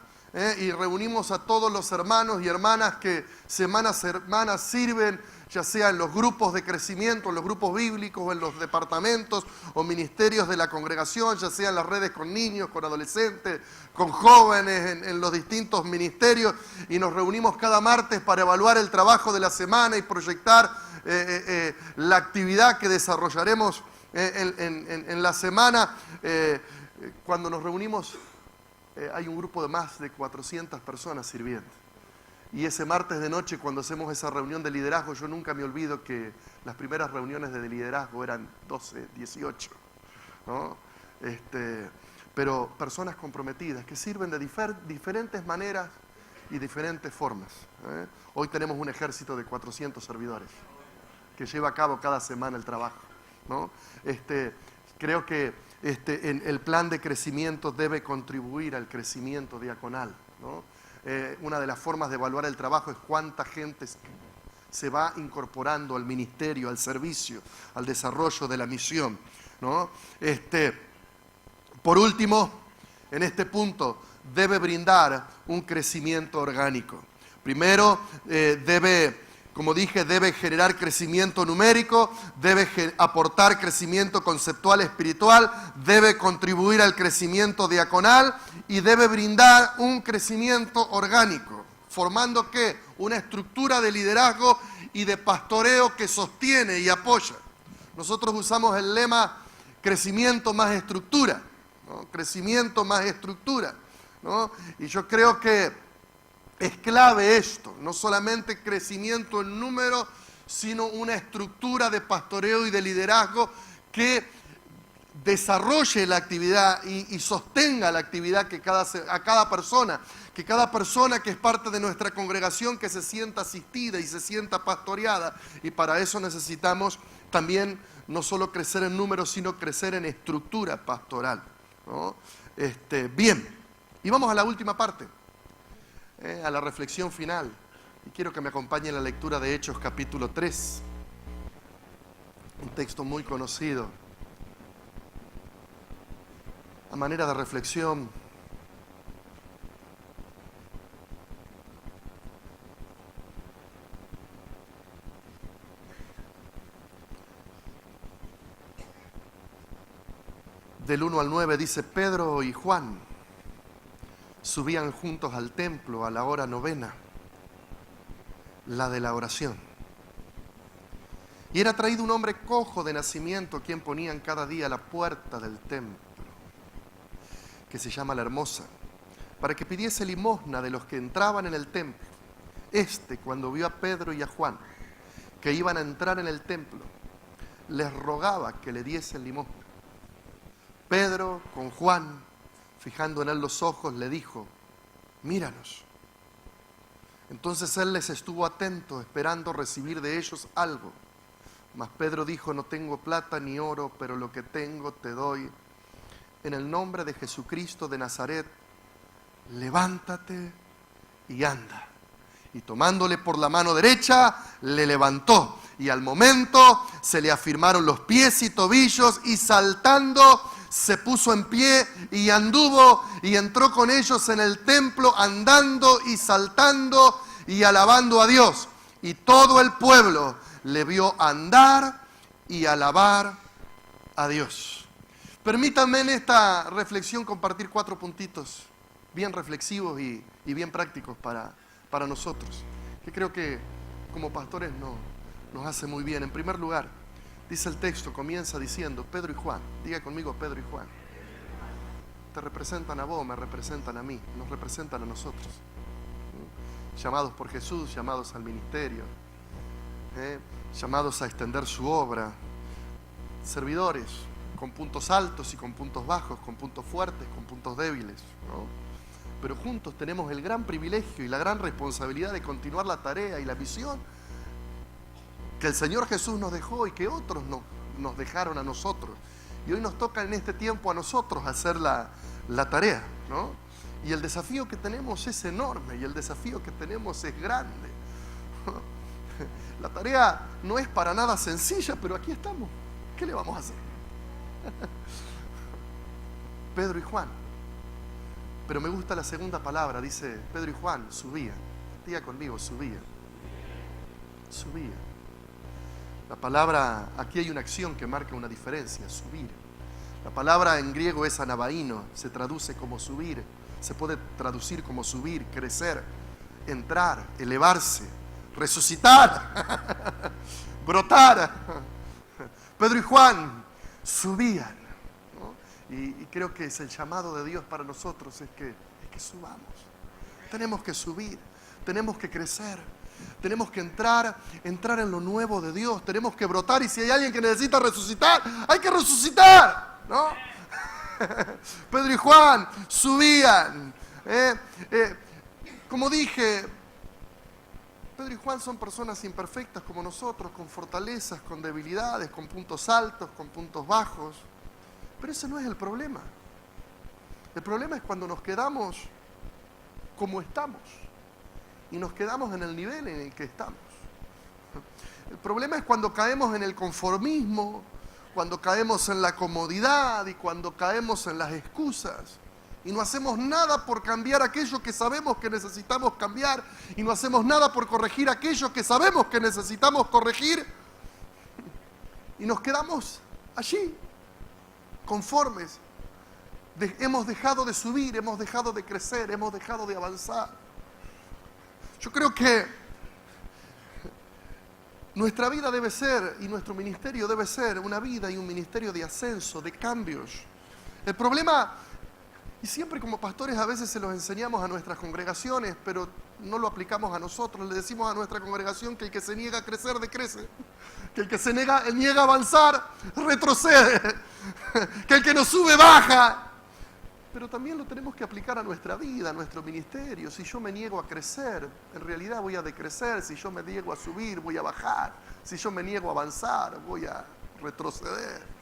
y reunimos a todos los hermanos y hermanas que semana a semana sirven, ya sea en los grupos de crecimiento, en los grupos bíblicos, o en los departamentos o ministerios de la congregación, ya sea en las redes con niños, con adolescentes, con jóvenes, en los distintos ministerios, y nos reunimos cada martes para evaluar el trabajo de la semana y proyectar la actividad que desarrollaremos en la semana. Cuando nos reunimos, hay un grupo de más de 400 personas sirviendo. Y ese martes de noche, cuando hacemos esa reunión de liderazgo, yo nunca me olvido que las primeras reuniones de liderazgo eran 12, 18, ¿no? Pero personas comprometidas que sirven de diferentes maneras y diferentes formas. Hoy tenemos un ejército de 400 servidores que lleva a cabo cada semana el trabajo, ¿no? Creo que el plan de crecimiento debe contribuir al crecimiento diaconal, ¿no? Una de las formas de evaluar el trabajo es cuánta gente se va incorporando al ministerio, al servicio, al desarrollo de la misión, ¿no? Por último, en este punto, debe brindar un crecimiento orgánico. Primero, como dije, debe generar crecimiento numérico, debe aportar crecimiento conceptual espiritual, debe contribuir al crecimiento diaconal y debe brindar un crecimiento orgánico, formando ¿qué? Una estructura de liderazgo y de pastoreo que sostiene y apoya. Nosotros usamos el lema crecimiento más estructura, ¿no? Crecimiento más estructura, ¿no? Y yo creo que es clave esto, no solamente crecimiento en número, sino una estructura de pastoreo y de liderazgo que desarrolle la actividad y sostenga la actividad que cada persona que es parte de nuestra congregación, que se sienta asistida y se sienta pastoreada. Y para eso necesitamos también no solo crecer en número, sino crecer en estructura pastoral, ¿no? Bien, y vamos a la última parte. A la reflexión final, y quiero que me acompañe en la lectura de Hechos capítulo 3, un texto muy conocido. A manera de reflexión, del 1 al 9 dice: Pedro y Juan subían juntos al templo a la hora 9, la de la oración. Y era traído un hombre cojo de nacimiento, a quien ponían cada día a la puerta del templo, que se llama La Hermosa, para que pidiese limosna de los que entraban en el templo. Cuando vio a Pedro y a Juan, que iban a entrar en el templo, les rogaba que le diesen limosna. Pedro, con Juan, fijando en él los ojos, le dijo: míranos. Entonces él les estuvo atento, esperando recibir de ellos algo. Mas Pedro dijo: no tengo plata ni oro, pero lo que tengo te doy. En el nombre de Jesucristo de Nazaret, levántate y anda. Y tomándole por la mano derecha, le levantó. Y al momento se le afirmaron los pies y tobillos, y saltando se puso en pie y anduvo y entró con ellos en el templo, andando y saltando y alabando a Dios. Y todo el pueblo le vio andar y alabar a Dios. Permítanme en esta reflexión compartir 4 puntitos bien reflexivos y bien prácticos para para nosotros, que creo que como pastores nos hace muy bien. En primer lugar, dice el texto, comienza diciendo, Pedro y Juan. Diga conmigo, Pedro y Juan. Te representan a vos, me representan a mí, nos representan a nosotros. Llamados por Jesús, llamados al ministerio, llamados a extender su obra. Servidores, con puntos altos y con puntos bajos, con puntos fuertes, con puntos débiles, ¿no? Pero juntos tenemos el gran privilegio y la gran responsabilidad de continuar la tarea y la misión que el Señor Jesús nos dejó y que otros nos dejaron a nosotros. Y hoy nos toca en este tiempo a nosotros hacer la tarea, ¿no? Y el desafío que tenemos es enorme y el desafío que tenemos es grande. La tarea no es para nada sencilla, pero aquí estamos. ¿Qué le vamos a hacer? Pedro y Juan. Pero me gusta la segunda palabra, dice Pedro y Juan, subían. Diga conmigo, subían. Subían. La palabra, aquí hay una acción que marca una diferencia, subir. La palabra en griego es anabaino, se traduce como subir, se puede traducir como subir, crecer, entrar, elevarse, resucitar, brotar. Pedro y Juan subían, ¿no? Y creo que es el llamado de Dios para nosotros, es que subamos. Tenemos que subir, tenemos que crecer, tenemos que entrar en lo nuevo de Dios, tenemos que brotar, y si hay alguien que necesita resucitar, hay que resucitar, ¿no? Pedro y Juan subían. Como dije, Pedro y Juan son personas imperfectas como nosotros, con fortalezas, con debilidades, con puntos altos, con puntos bajos. Pero ese no es el problema. El problema es cuando nos quedamos como estamos y nos quedamos en el nivel en el que estamos. El problema es cuando caemos en el conformismo, cuando caemos en la comodidad y cuando caemos en las excusas. Y no hacemos nada por cambiar aquello que sabemos que necesitamos cambiar. Y no hacemos nada por corregir aquello que sabemos que necesitamos corregir. Y nos quedamos allí, conformes. Hemos dejado de subir, hemos dejado de crecer, hemos dejado de avanzar. Yo creo que nuestra vida debe ser, y nuestro ministerio debe ser, una vida y un ministerio de ascenso, de cambios. El problema... Y siempre como pastores a veces se los enseñamos a nuestras congregaciones, pero no lo aplicamos a nosotros. Le decimos a nuestra congregación que el que se niega a crecer, decrece. Que el que se niega a avanzar, retrocede. Que el que no sube, baja. Pero también lo tenemos que aplicar a nuestra vida, a nuestro ministerio. Si yo me niego a crecer, en realidad voy a decrecer. Si yo me niego a subir, voy a bajar. Si yo me niego a avanzar, voy a retroceder.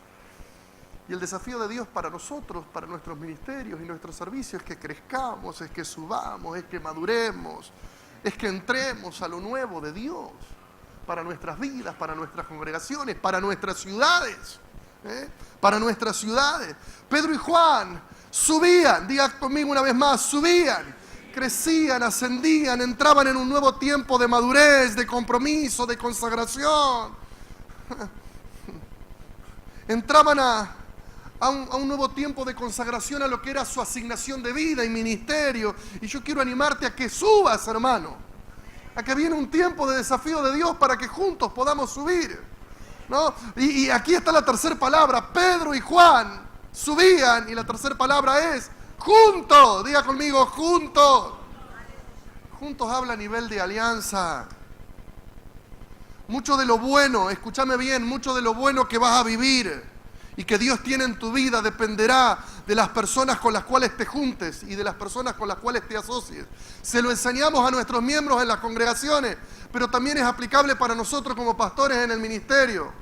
Y el desafío de Dios para nosotros, para nuestros ministerios y nuestros servicios, es que crezcamos, es que subamos, es que maduremos, es que entremos a lo nuevo de Dios, para nuestras vidas, para nuestras congregaciones, para nuestras ciudades, para nuestras ciudades. Pedro y Juan subían, diga conmigo una vez más, subían, crecían, ascendían, entraban en un nuevo tiempo de madurez, de compromiso, de consagración. Entraban a un nuevo tiempo de consagración a lo que era su asignación de vida y ministerio. Y yo quiero animarte a que subas, hermano. A que viene un tiempo de desafío de Dios para que juntos podamos subir, ¿no? Y aquí está la tercera palabra. Pedro y Juan subían y la tercera palabra es juntos. Diga conmigo, juntos. Juntos habla a nivel de alianza. Mucho de lo bueno, escúchame bien, mucho de lo bueno que vas a vivir y que Dios tiene en tu vida dependerá de las personas con las cuales te juntes y de las personas con las cuales te asocies. Se lo enseñamos a nuestros miembros en las congregaciones, pero también es aplicable para nosotros como pastores en el ministerio.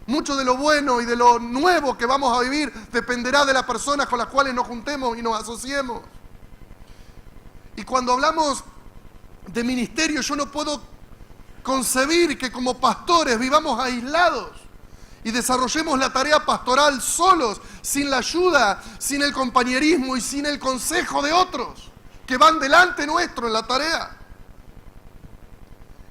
Mucho de lo bueno y de lo nuevo que vamos a vivir dependerá de las personas con las cuales nos juntemos y nos asociemos. Y cuando hablamos de ministerio, yo no puedo concebir que como pastores vivamos aislados y desarrollemos la tarea pastoral solos, sin la ayuda, sin el compañerismo y sin el consejo de otros que van delante nuestro en la tarea.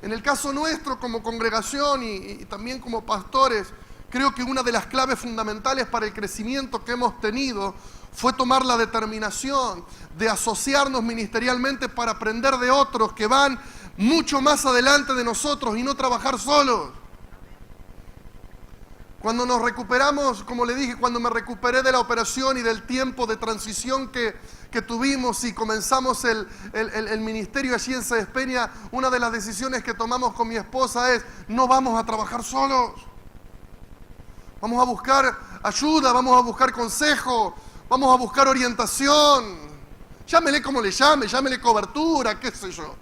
En el caso nuestro como congregación y también como pastores, creo que una de las claves fundamentales para el crecimiento que hemos tenido fue tomar la determinación de asociarnos ministerialmente para aprender de otros que van mucho más adelante de nosotros y no trabajar solos. Cuando nos recuperamos, como le dije, cuando me recuperé de la operación y del tiempo de transición que tuvimos y comenzamos el ministerio allí en Sáenz Peña, una de las decisiones que tomamos con mi esposa es: no vamos a trabajar solos. Vamos a buscar ayuda, vamos a buscar consejo, vamos a buscar orientación. Llámele como le llame, llámele cobertura, qué sé yo.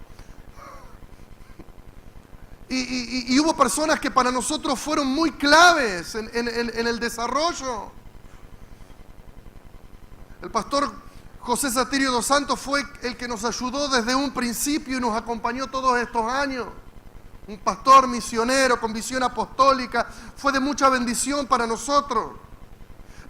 Y hubo personas que para nosotros fueron muy claves en el desarrollo. El pastor José Satirio dos Santos fue el que nos ayudó desde un principio y nos acompañó todos estos años. Un pastor misionero con visión apostólica, fue de mucha bendición para nosotros.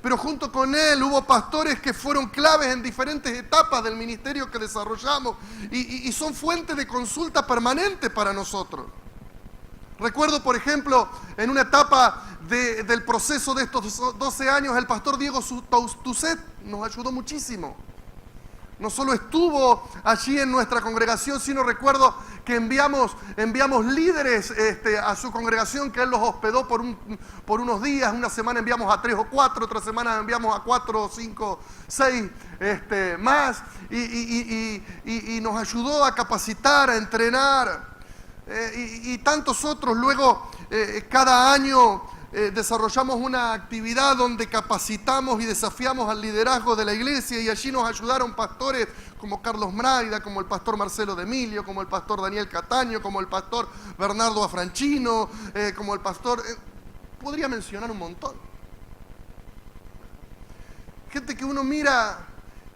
Pero junto con él hubo pastores que fueron claves en diferentes etapas del ministerio que desarrollamos y son fuente de consulta permanente para nosotros. Recuerdo, por ejemplo, en una etapa del proceso de estos 12 años, el pastor Diego Tuset nos ayudó muchísimo. No solo estuvo allí en nuestra congregación, sino recuerdo que enviamos líderes a su congregación, que él los hospedó por unos días. Una semana enviamos a 3 o 4, otra semana enviamos a 4, 5, 6 más. Y nos ayudó a capacitar, a entrenar. Y tantos otros. Luego, cada año desarrollamos una actividad donde capacitamos y desafiamos al liderazgo de la iglesia, y allí nos ayudaron pastores como Carlos Mraida, como el pastor Marcelo de Emilio, como el pastor Daniel Cataño, como el pastor Bernardo Afranchino, como el pastor... podría mencionar un montón. Gente que uno mira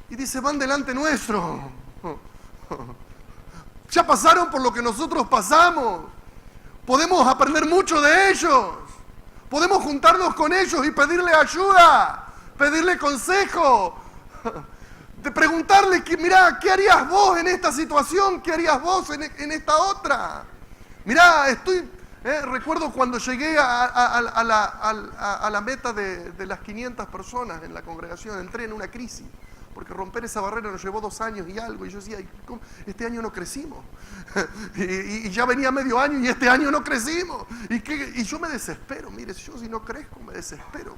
y dice: van delante nuestro. Ya pasaron por lo que nosotros pasamos. Podemos aprender mucho de ellos. Podemos juntarnos con ellos y pedirle ayuda, pedirle consejo, de preguntarle: mira, ¿qué harías vos en esta situación? ¿Qué harías vos en esta otra? Mirá, recuerdo cuando llegué a la meta de las 500 personas en la congregación, entré en una crisis. Porque romper esa barrera nos llevó 2 años y algo. Y yo decía: ¿cómo? Este año no crecimos. y ya venía medio año y este año no crecimos. Y yo me desespero. Mire, yo si no crezco me desespero.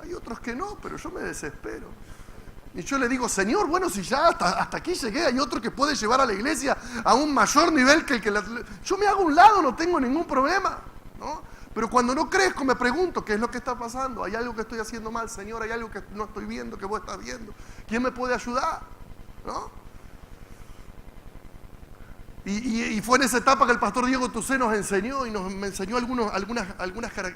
Hay otros que no, pero yo me desespero. Y yo le digo: Señor, bueno, si ya hasta aquí llegué, hay otro que puede llevar a la iglesia a un mayor nivel que el que... Yo me hago a un lado, no tengo ningún problema, ¿no? Pero cuando no crezco me pregunto: ¿qué es lo que está pasando? ¿Hay algo que estoy haciendo mal, Señor? ¿Hay algo que no estoy viendo, que vos estás viendo? ¿Quién me puede ayudar? ¿No? Y fue en esa etapa que el pastor Diego Tuset nos enseñó y me enseñó algunas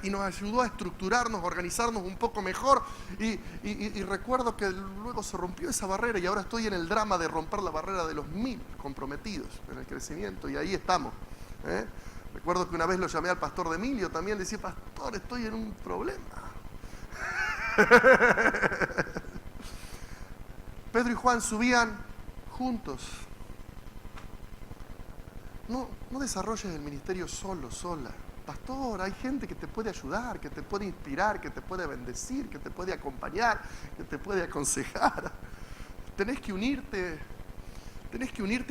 y nos ayudó a estructurarnos, a organizarnos un poco mejor. Y recuerdo que luego se rompió esa barrera y ahora estoy en el drama de romper la barrera de los 1000 comprometidos en el crecimiento, y ahí estamos, ¿eh? Recuerdo que una vez lo llamé al pastor de Emilio también, le decía: pastor, estoy en un problema. Pedro y Juan subían juntos. No desarrolles el ministerio solo, sola. Pastor, hay gente que te puede ayudar, que te puede inspirar, que te puede bendecir, que te puede acompañar, que te puede aconsejar. Tenés que unirte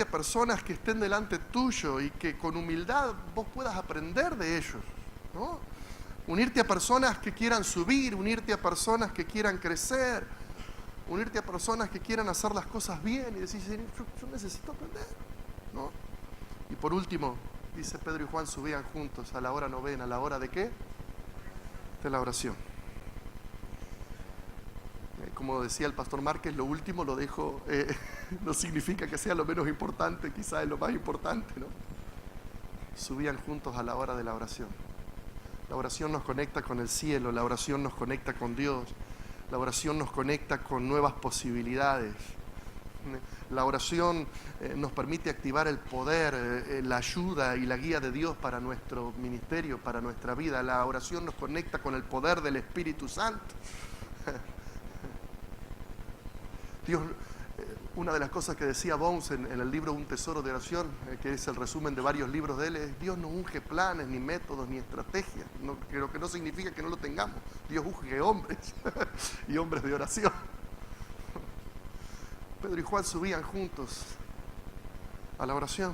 a personas que estén delante tuyo y que con humildad vos puedas aprender de ellos, ¿no? Unirte a personas que quieran subir, unirte a personas que quieran crecer, unirte a personas que quieran hacer las cosas bien y decir: yo necesito aprender, ¿no? Y por último, dice: Pedro y Juan subían juntos a la hora novena. ¿A la hora de qué? De la oración. Como decía el pastor Márquez, lo último lo dejo, no significa que sea lo menos importante, quizás es lo más importante, ¿no? Subían juntos a la hora de la oración. La oración nos conecta con el cielo, la oración nos conecta con Dios, la oración nos conecta con nuevas posibilidades. La oración nos permite activar el poder, la ayuda y la guía de Dios para nuestro ministerio, para nuestra vida. La oración nos conecta con el poder del Espíritu Santo. Dios, una de las cosas que decía Bones en el libro Un Tesoro de Oración, que es el resumen de varios libros de él, es: Dios no unge planes, ni métodos, ni estrategias, lo que no significa que no lo tengamos. Dios unge hombres y hombres de oración. Pedro y Juan subían juntos a la oración.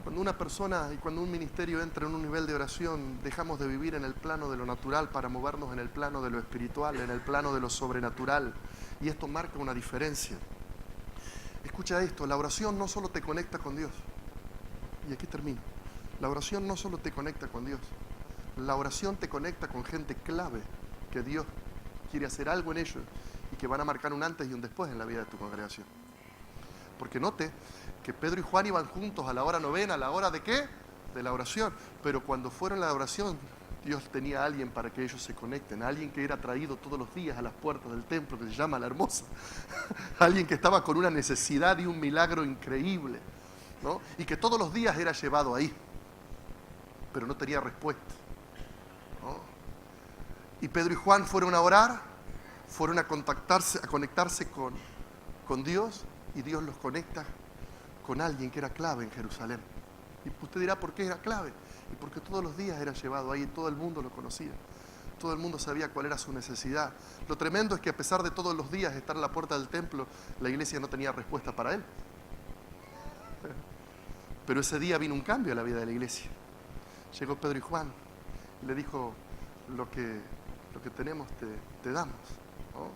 Cuando una persona y cuando un ministerio entra en un nivel de oración, dejamos de vivir en el plano de lo natural para movernos en el plano de lo espiritual, en el plano de lo sobrenatural. Y esto marca una diferencia. Escucha esto, la oración no solo te conecta con Dios. Y aquí termino. La oración no solo te conecta con Dios. La oración te conecta con gente clave que Dios quiere hacer algo en ellos y que van a marcar un antes y un después en la vida de tu congregación. Porque note que Pedro y Juan iban juntos a la hora novena, ¿a la hora de qué? De la oración. Pero cuando fueron a la oración, Dios tenía a alguien para que ellos se conecten, a alguien que era traído todos los días a las puertas del templo, que se llama La Hermosa. Alguien que estaba con una necesidad y un milagro increíble, ¿no? Y que todos los días era llevado ahí, pero no tenía respuesta, ¿no? Y Pedro y Juan fueron a orar, fueron a conectarse con Dios, y Dios los conecta con alguien que era clave en Jerusalén. Y usted dirá, ¿por qué era clave? Y porque todos los días era llevado ahí, todo el mundo lo conocía. Todo el mundo sabía cuál era su necesidad. Lo tremendo es que a pesar de todos los días estar en la puerta del templo, la iglesia no tenía respuesta para él. Pero ese día vino un cambio a la vida de la iglesia. Llegó Pedro y Juan y le dijo, lo que tenemos te damos, ¿no?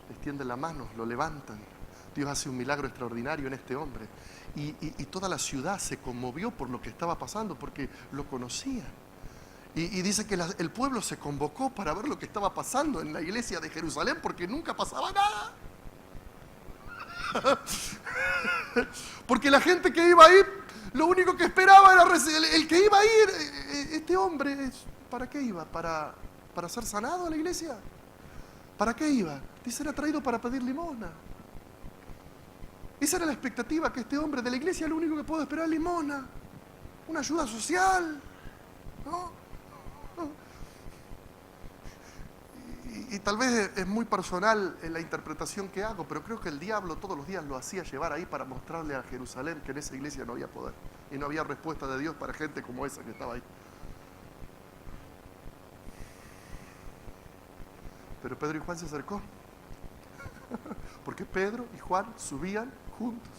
Le extienden la mano, lo levantan. Dios hace un milagro extraordinario en este hombre. Y toda la ciudad se conmovió por lo que estaba pasando, porque lo conocían. Y dice que el pueblo se convocó para ver lo que estaba pasando en la iglesia de Jerusalén, porque nunca pasaba nada. Porque la gente que iba a ir, lo único que esperaba era el que iba a ir, este hombre, ¿para qué iba? ¿Para ser sanado a la iglesia? ¿Para qué iba? Dice, era traído para pedir limosna. Esa era la expectativa, que este hombre de la iglesia lo único que puede esperar es limosna, una ayuda social, ¿no? Y tal vez es muy personal en la interpretación que hago, pero creo que el diablo todos los días lo hacía llevar ahí para mostrarle a Jerusalén que en esa iglesia no había poder y no había respuesta de Dios para gente como esa que estaba ahí. Pero Pedro y Juan se acercó, porque Pedro y Juan subían juntos.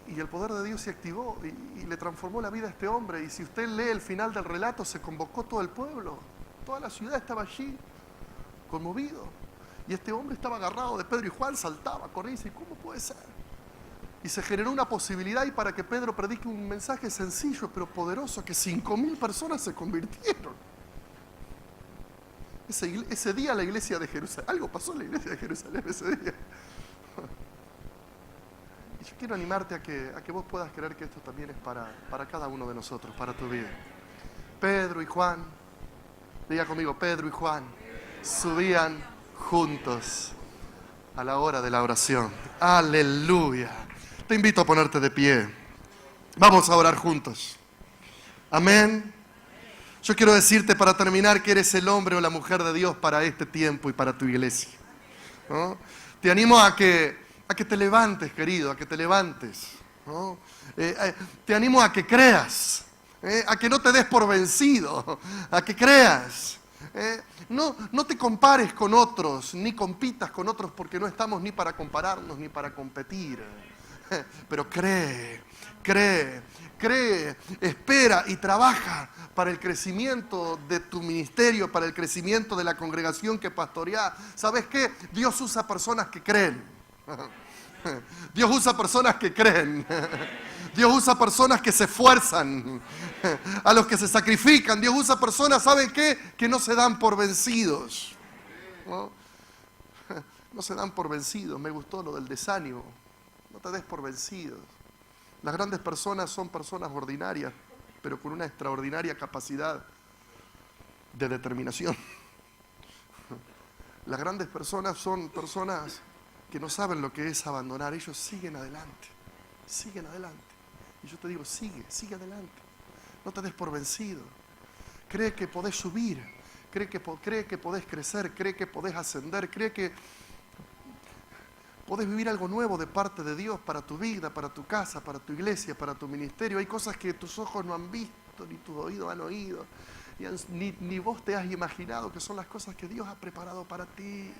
Y el poder de Dios se activó y le transformó la vida a este hombre. Y si usted lee el final del relato, se convocó todo el pueblo. Toda la ciudad estaba allí, conmovido. Y este hombre estaba agarrado de Pedro y Juan, saltaba, corría y dice, ¿cómo puede ser? Y se generó una posibilidad y para que Pedro predique un mensaje sencillo pero poderoso, que 5.000 personas se convirtieron. Ese día la iglesia de Jerusalén, algo pasó en la iglesia de Jerusalén ese día. Y yo quiero animarte a que vos puedas creer que esto también es para cada uno de nosotros, para tu vida. Pedro y Juan, diga conmigo, Pedro y Juan subían juntos a la hora de la oración. Aleluya. Te invito a ponerte de pie. Vamos a orar juntos. Amén. Yo quiero decirte para terminar que eres el hombre o la mujer de Dios para este tiempo y para tu iglesia, ¿no? Te animo a que te levantes, querido, a que te levantes, ¿no? Te animo a que creas, a que no te des por vencido, a que creas. No te compares con otros, ni compitas con otros, porque no estamos ni para compararnos ni para competir. Pero cree, espera y trabaja para el crecimiento de tu ministerio, para el crecimiento de la congregación que pastorea. ¿Sabes qué? Dios usa personas que creen. Dios usa personas que creen. Dios usa personas que se esfuerzan, a los que se sacrifican. Dios usa personas, ¿saben qué? Que no se dan por vencidos. No se dan por vencidos. Me gustó lo del desánimo. No te des por vencidos. Las grandes personas son personas ordinarias, pero con una extraordinaria capacidad de determinación. Las grandes personas son personas que no saben lo que es abandonar. Ellos siguen adelante, siguen adelante. Y yo te digo, sigue adelante. No te des por vencido. Cree que podés subir, cree que podés crecer, cree que podés ascender, cree que podés vivir algo nuevo de parte de Dios para tu vida, para tu casa, para tu iglesia, para tu ministerio. Hay cosas que tus ojos no han visto, ni tus oídos han oído, ni vos te has imaginado que son las cosas que Dios ha preparado para ti.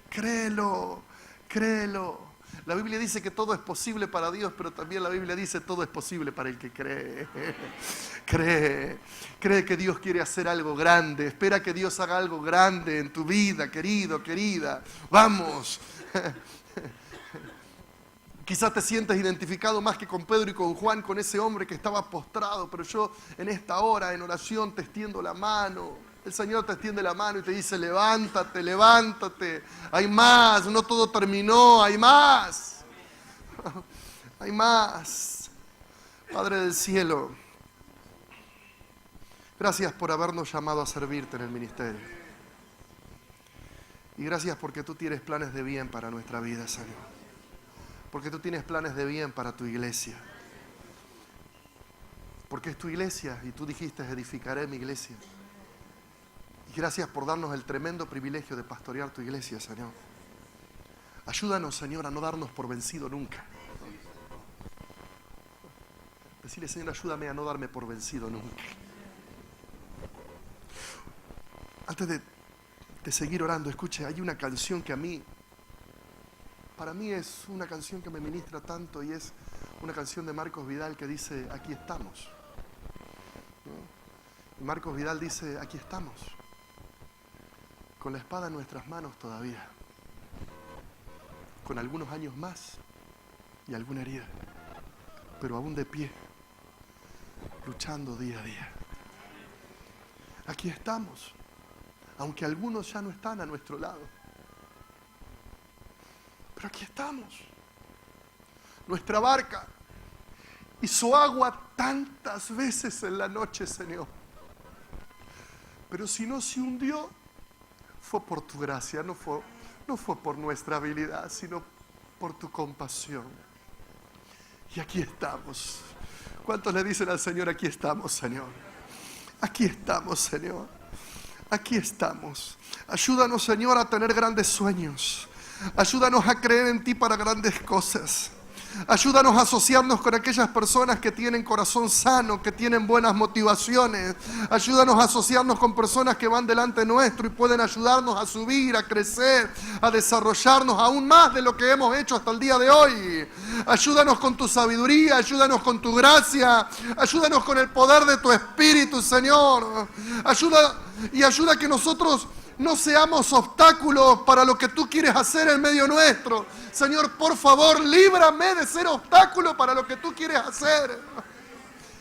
Créelo, créelo. La Biblia dice que todo es posible para Dios, pero también la Biblia dice todo es posible para el que cree. Cree que Dios quiere hacer algo grande. Espera que Dios haga algo grande en tu vida, querido, querida. Vamos. Quizás te sientes identificado más que con Pedro y con Juan, con ese hombre que estaba postrado, pero yo en esta hora, en oración, te extiendo la mano. El Señor te extiende la mano y te dice, levántate, levántate. Hay más, no todo terminó, hay más. Hay más. Padre del cielo, gracias por habernos llamado a servirte en el ministerio. Y gracias porque tú tienes planes de bien para nuestra vida, Señor. Porque tú tienes planes de bien para tu iglesia. Porque es tu iglesia y tú dijiste, edificaré mi iglesia. Y gracias por darnos el tremendo privilegio de pastorear tu iglesia, Señor. Ayúdanos, Señor, a no darnos por vencido nunca. Decirle, Señor, ayúdame a no darme por vencido nunca. Antes de seguir orando, escuche, hay una canción que para mí es una canción que me ministra tanto, y es una canción de Marcos Vidal que dice, aquí estamos. ¿No? Y Marcos Vidal dice, aquí estamos, con la espada en nuestras manos todavía, con algunos años más y alguna herida, pero aún de pie, luchando día a día. Aquí estamos, aunque algunos ya no están a nuestro lado. Pero aquí estamos. Nuestra barca hizo agua tantas veces en la noche, Señor. Pero si no se hundió, fue por tu gracia, no fue por nuestra habilidad, sino por tu compasión. Y aquí estamos. ¿Cuántos le dicen al Señor, aquí estamos, Señor? Aquí estamos, Señor. Aquí estamos. Ayúdanos, Señor, a tener grandes sueños. Ayúdanos a creer en ti para grandes cosas. Ayúdanos a asociarnos con aquellas personas que tienen corazón sano, que tienen buenas motivaciones. Ayúdanos a asociarnos con personas que van delante nuestro y pueden ayudarnos a subir, a crecer, a desarrollarnos aún más de lo que hemos hecho hasta el día de hoy. Ayúdanos con tu sabiduría, ayúdanos con tu gracia, ayúdanos con el poder de tu Espíritu, Señor. Ayuda que nosotros no seamos obstáculos para lo que tú quieres hacer en medio nuestro. Señor, por favor, líbrame de ser obstáculo para lo que tú quieres hacer.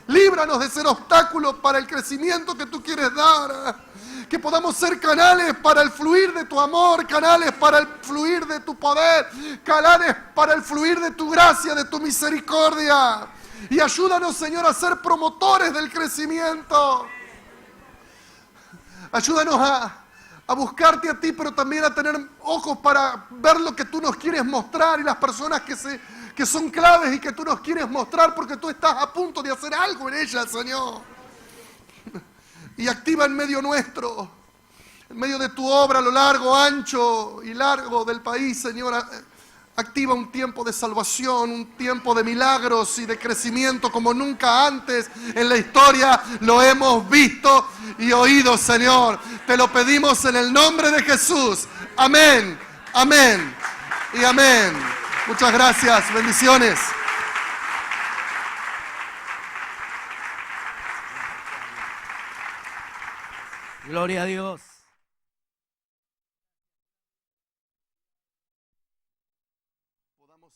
Líbranos de ser obstáculos para el crecimiento que tú quieres dar. Que podamos ser canales para el fluir de tu amor, canales para el fluir de tu poder, canales para el fluir de tu gracia, de tu misericordia. Y ayúdanos, Señor, a ser promotores del crecimiento. Ayúdanos a buscarte a ti, pero también a tener ojos para ver lo que tú nos quieres mostrar y las personas que son claves y que tú nos quieres mostrar, porque tú estás a punto de hacer algo en ellas, Señor. Y activa en medio nuestro, en medio de tu obra a lo largo, ancho y largo del país, Señor. Activa un tiempo de salvación, un tiempo de milagros y de crecimiento como nunca antes en la historia lo hemos visto y oído, Señor. Te lo pedimos en el nombre de Jesús. Amén, amén y amén. Muchas gracias, bendiciones. Gloria a Dios.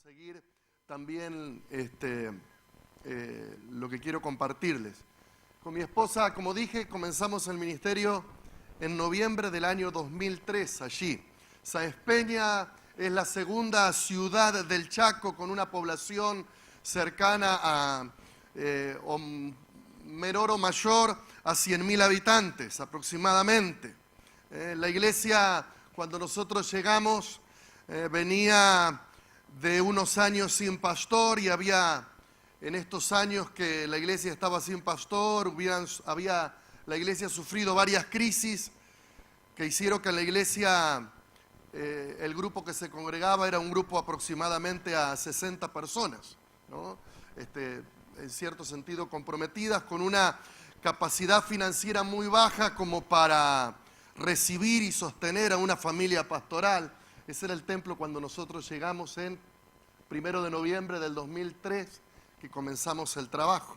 Seguir también lo que quiero compartirles. Con mi esposa, como dije, comenzamos el ministerio en noviembre del año 2003 allí. Sáenz Peña es la segunda ciudad del Chaco con una población cercana a Meroro Mayor, a 100.000 habitantes aproximadamente. La iglesia, cuando nosotros llegamos, venía de unos años sin pastor, y había en estos años que la iglesia estaba sin pastor, había la iglesia sufrido varias crisis que hicieron que la iglesia, el grupo que se congregaba era un grupo aproximadamente a 60 personas, ¿no? En cierto sentido comprometidas con una capacidad financiera muy baja como para recibir y sostener a una familia pastoral. Ese era el templo cuando nosotros llegamos en 1 de noviembre del 2003, que comenzamos el trabajo.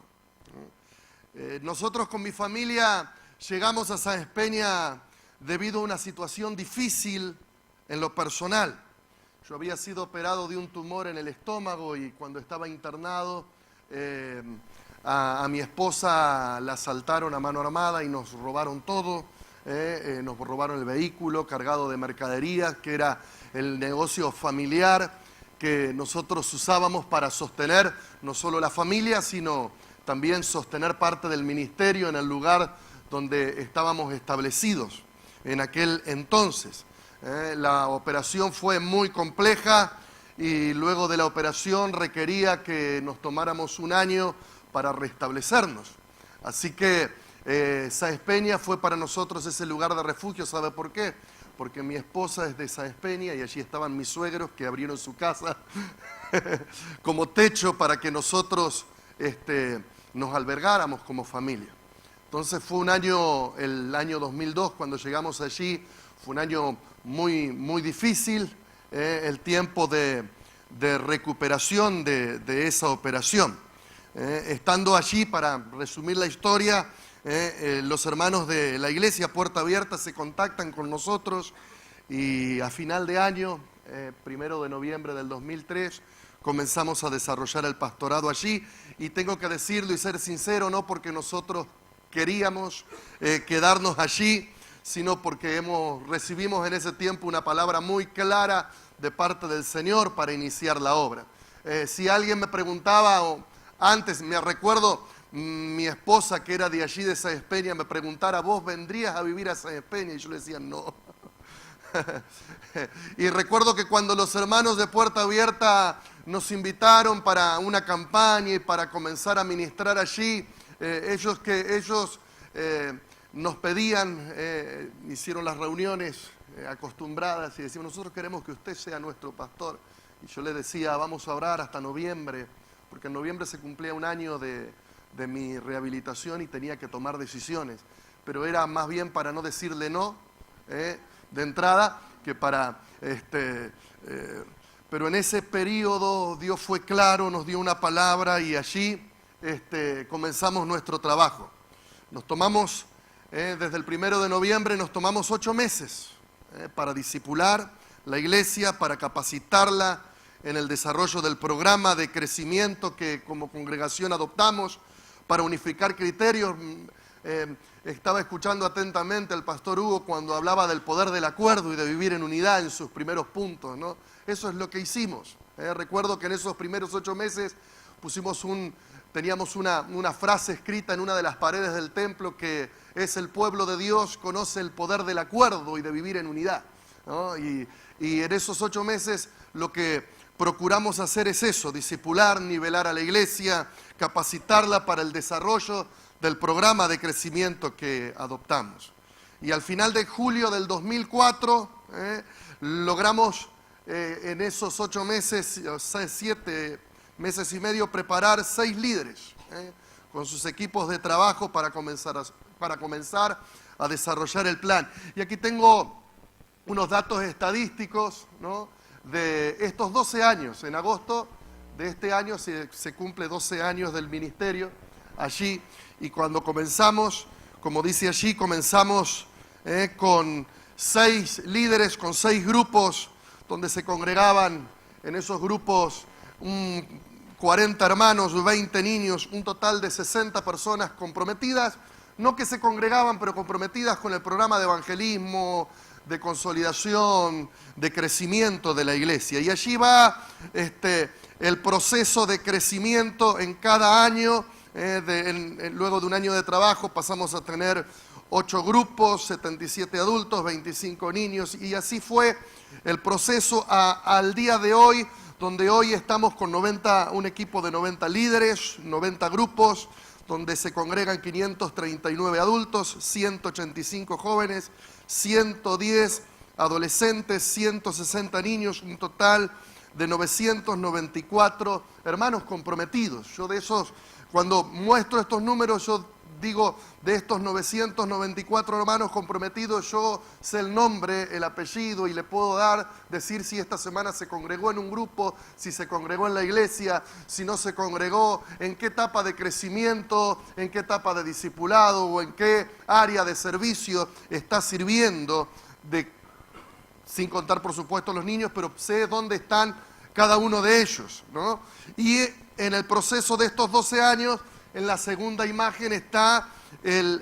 Nosotros con mi familia llegamos a Sáenz Peña debido a una situación difícil en lo personal. Yo había sido operado de un tumor en el estómago y cuando estaba internado a mi esposa la asaltaron a mano armada y nos robaron todo. Nos robaron el vehículo cargado de mercadería, que era el negocio familiar que nosotros usábamos para sostener no solo la familia, sino también sostener parte del ministerio en el lugar donde estábamos establecidos en aquel entonces. La operación fue muy compleja y luego de la operación requería que nos tomáramos un año para restablecernos. Así que Sáenz Peña fue para nosotros ese lugar de refugio. ¿Sabe por qué? Porque mi esposa es de Sáenz Peña y allí estaban mis suegros que abrieron su casa como techo para que nosotros nos albergáramos como familia. Entonces fue un año, el año 2002, cuando llegamos allí, fue un año muy, muy difícil, el tiempo de recuperación de esa operación. Estando allí, para resumir la historia, los hermanos de la iglesia Puerta Abierta se contactan con nosotros y a final de año, 1 de noviembre del 2003, comenzamos a desarrollar el pastorado allí. Y tengo que decirlo y ser sincero, no porque nosotros queríamos quedarnos allí, sino porque recibimos en ese tiempo una palabra muy clara de parte del Señor para iniciar la obra. Si alguien me preguntaba, antes me recuerdo, mi esposa, que era de allí, de Sáenz Peña, me preguntara, ¿vos vendrías a vivir a Sáenz Peña? Y yo le decía, no. Y recuerdo que cuando los hermanos de Puerta Abierta nos invitaron para una campaña y para comenzar a ministrar allí, ellos nos pedían, hicieron las reuniones acostumbradas y decían, nosotros queremos que usted sea nuestro pastor. Y yo le decía, vamos a orar hasta noviembre, porque en noviembre se cumplía un año de mi rehabilitación y tenía que tomar decisiones. Pero era más bien para no decirle no de entrada que para... pero en ese periodo Dios fue claro, nos dio una palabra y allí comenzamos nuestro trabajo. Nos tomamos, desde el 1 de noviembre, nos tomamos 8 meses para discipular la iglesia, para capacitarla en el desarrollo del programa de crecimiento que como congregación adoptamos, para unificar criterios. Estaba escuchando atentamente al pastor Hugo cuando hablaba del poder del acuerdo y de vivir en unidad en sus primeros puntos, ¿no? Eso es lo que hicimos. Recuerdo que en esos primeros 8 meses teníamos una frase escrita en una de las paredes del templo que es: el pueblo de Dios conoce el poder del acuerdo y de vivir en unidad, ¿no? Y en esos 8 meses lo que procuramos hacer es eso: discipular, nivelar a la iglesia, capacitarla para el desarrollo del programa de crecimiento que adoptamos. Y al final de julio del 2004 logramos en esos 8 meses, 7 meses y medio, preparar 6 líderes con sus equipos de trabajo para comenzar a desarrollar el plan. Y aquí tengo unos datos estadísticos, ¿no?, de estos 12 años. En agosto de este año se cumple 12 años del ministerio allí, y cuando comenzamos, como dice allí, comenzamos con 6 líderes, con 6 grupos, donde se congregaban en esos grupos 40 hermanos, 20 niños, un total de 60 personas comprometidas, no que se congregaban, pero comprometidas con el programa de evangelismo, de consolidación, de crecimiento de la iglesia. Y allí va el proceso de crecimiento en cada año. Luego de un año de trabajo pasamos a tener 8 grupos, 77 adultos, 25 niños, y así fue el proceso al día de hoy, donde hoy estamos con un equipo de 90 líderes, 90 grupos, donde se congregan 539 adultos, 185 jóvenes, 110 adolescentes, 160 niños, un total de 994 hermanos comprometidos. Yo de esos, cuando muestro estos números, yo digo, de estos 994 hermanos comprometidos, yo sé el nombre, el apellido y le puedo decir si esta semana se congregó en un grupo, si se congregó en la iglesia, si no se congregó, en qué etapa de crecimiento, en qué etapa de discipulado o en qué área de servicio está sirviendo, sin contar por supuesto los niños, pero sé dónde están cada uno de ellos, ¿no? Y en el proceso de estos 12 años, en la segunda imagen está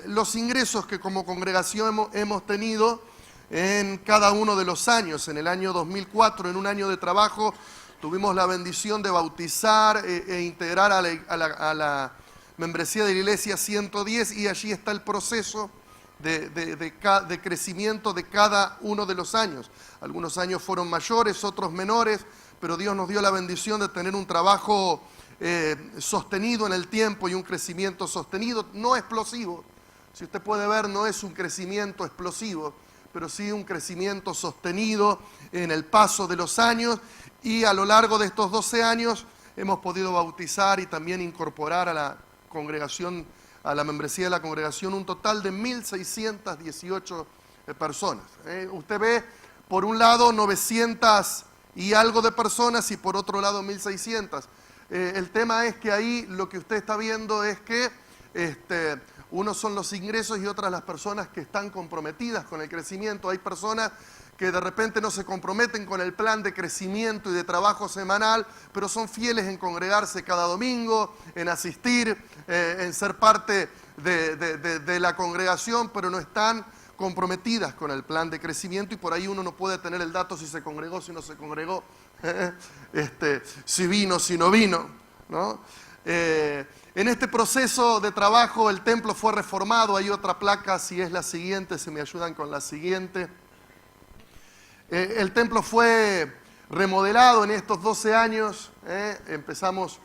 los ingresos que como congregación hemos tenido en cada uno de los años. En el año 2004, en un año de trabajo, tuvimos la bendición de bautizar e integrar a la membresía de la iglesia 110, y allí está el proceso de crecimiento de cada uno de los años. Algunos años fueron mayores, otros menores, pero Dios nos dio la bendición de tener un trabajo sostenido en el tiempo y un crecimiento sostenido, no explosivo. Si usted puede ver, no es un crecimiento explosivo, pero sí un crecimiento sostenido en el paso de los años, y a lo largo de estos 12 años hemos podido bautizar y también incorporar a la congregación, a la membresía de la congregación, un total de 1.618 personas. Usted ve, por un lado, 900 y algo de personas y por otro lado 1.600. El tema es que ahí lo que usted está viendo es que unos son los ingresos y otras las personas que están comprometidas con el crecimiento. Hay personas que de repente no se comprometen con el plan de crecimiento y de trabajo semanal, pero son fieles en congregarse cada domingo, en asistir, en ser parte de la congregación, pero no están comprometidas con el plan de crecimiento, y por ahí uno no puede tener el dato si se congregó, si no se congregó, si vino, si no vino, ¿no? En este proceso de trabajo el templo fue reformado. Hay otra placa, si es la siguiente, si me ayudan con la siguiente. El templo fue remodelado en estos 12 años. Empezamos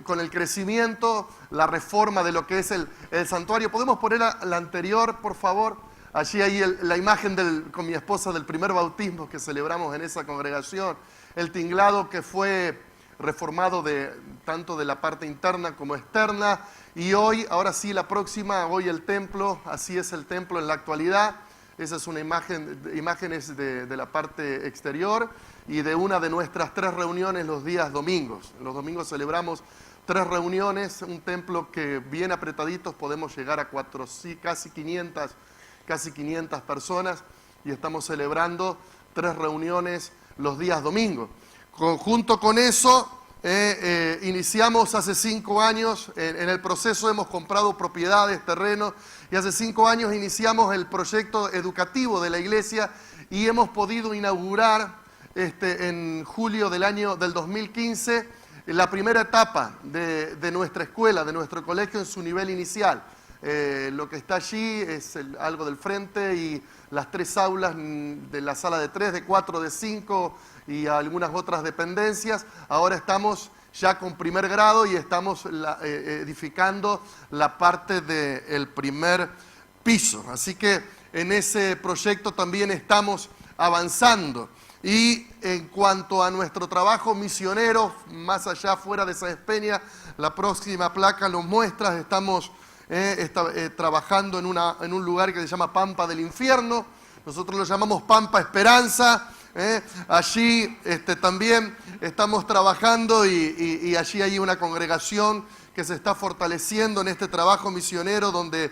con el crecimiento, la reforma de lo que es el santuario. ¿Podemos poner la anterior, por favor? Allí hay la imagen con mi esposa del primer bautismo que celebramos en esa congregación. El tinglado que fue reformado tanto de la parte interna como externa. Y hoy, ahora sí, la próxima, hoy el templo, así es el templo en la actualidad. Esa es una imágenes de la parte exterior y de una de nuestras 3 reuniones los días domingos. Los domingos celebramos 3 reuniones, un templo que bien apretaditos podemos llegar a casi 500 personas, y estamos celebrando 3 reuniones los días domingos. Junto con eso, iniciamos hace 5 años, en el proceso hemos comprado propiedades, terrenos, y hace 5 años iniciamos el proyecto educativo de la iglesia, y hemos podido inaugurar en julio del 2015 la primera etapa de nuestra escuela, de nuestro colegio en su nivel inicial. Lo que está allí es algo del frente y las 3 aulas de la sala de 3, de 4, de 5 y algunas otras dependencias. Ahora estamos ya con primer grado y estamos edificando la parte del primer piso. Así que en ese proyecto también estamos avanzando. Y en cuanto a nuestro trabajo misionero, más allá, fuera de Sáenz Peña, la próxima placa lo muestra. Estamos trabajando en un lugar que se llama Pampa del Infierno. Nosotros lo llamamos Pampa Esperanza. Allí también estamos trabajando y allí hay una congregación que se está fortaleciendo en este trabajo misionero, donde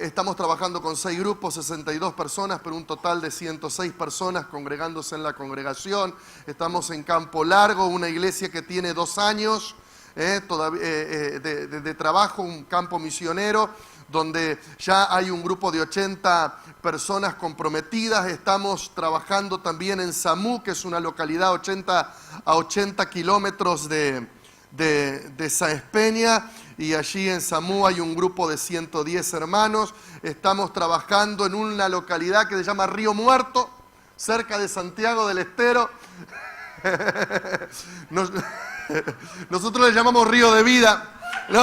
estamos trabajando con 6 grupos, 62 personas, pero un total de 106 personas congregándose en la congregación. Estamos en Campo Largo, una iglesia que tiene 2 años de trabajo, un campo misionero, donde ya hay un grupo de 80 personas comprometidas. Estamos trabajando también en Samú, que es una localidad a 80 kilómetros de Sáenz Peña, y allí en Samú hay un grupo de 110 hermanos. Estamos trabajando en una localidad que se llama Río Muerto, cerca de Santiago del Estero. Nosotros le llamamos Río de Vida. ¿No?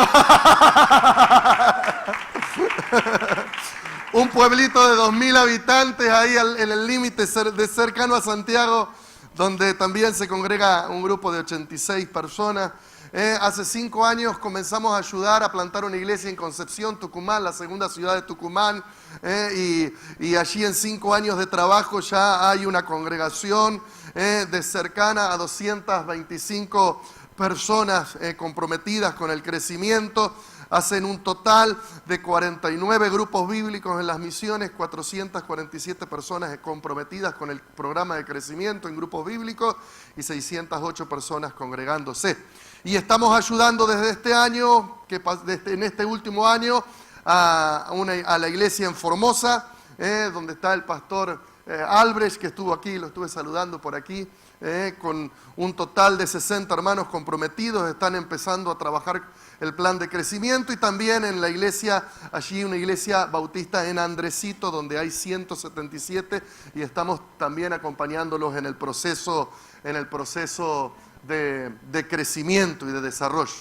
Un pueblito de 2.000 habitantes ahí en el límite cercano a Santiago, donde también se congrega un grupo de 86 personas. Hace 5 años comenzamos a ayudar a plantar una iglesia en Concepción, Tucumán, la segunda ciudad de Tucumán. Y allí en 5 años de trabajo ya hay una congregación de cercana a 225 personas comprometidas con el crecimiento. Hacen un total de 49 grupos bíblicos en las misiones, 447 personas comprometidas con el programa de crecimiento en grupos bíblicos y 608 personas congregándose. Y estamos ayudando desde este año, en este último año, a la iglesia en Formosa, donde está el pastor Albrecht, que estuvo aquí, lo estuve saludando por aquí, con un total de 60 hermanos comprometidos. Están empezando a trabajar el plan de crecimiento, y también en la iglesia, allí una iglesia bautista en Andresito, donde hay 177, y estamos también acompañándolos en el proceso de crecimiento y de desarrollo.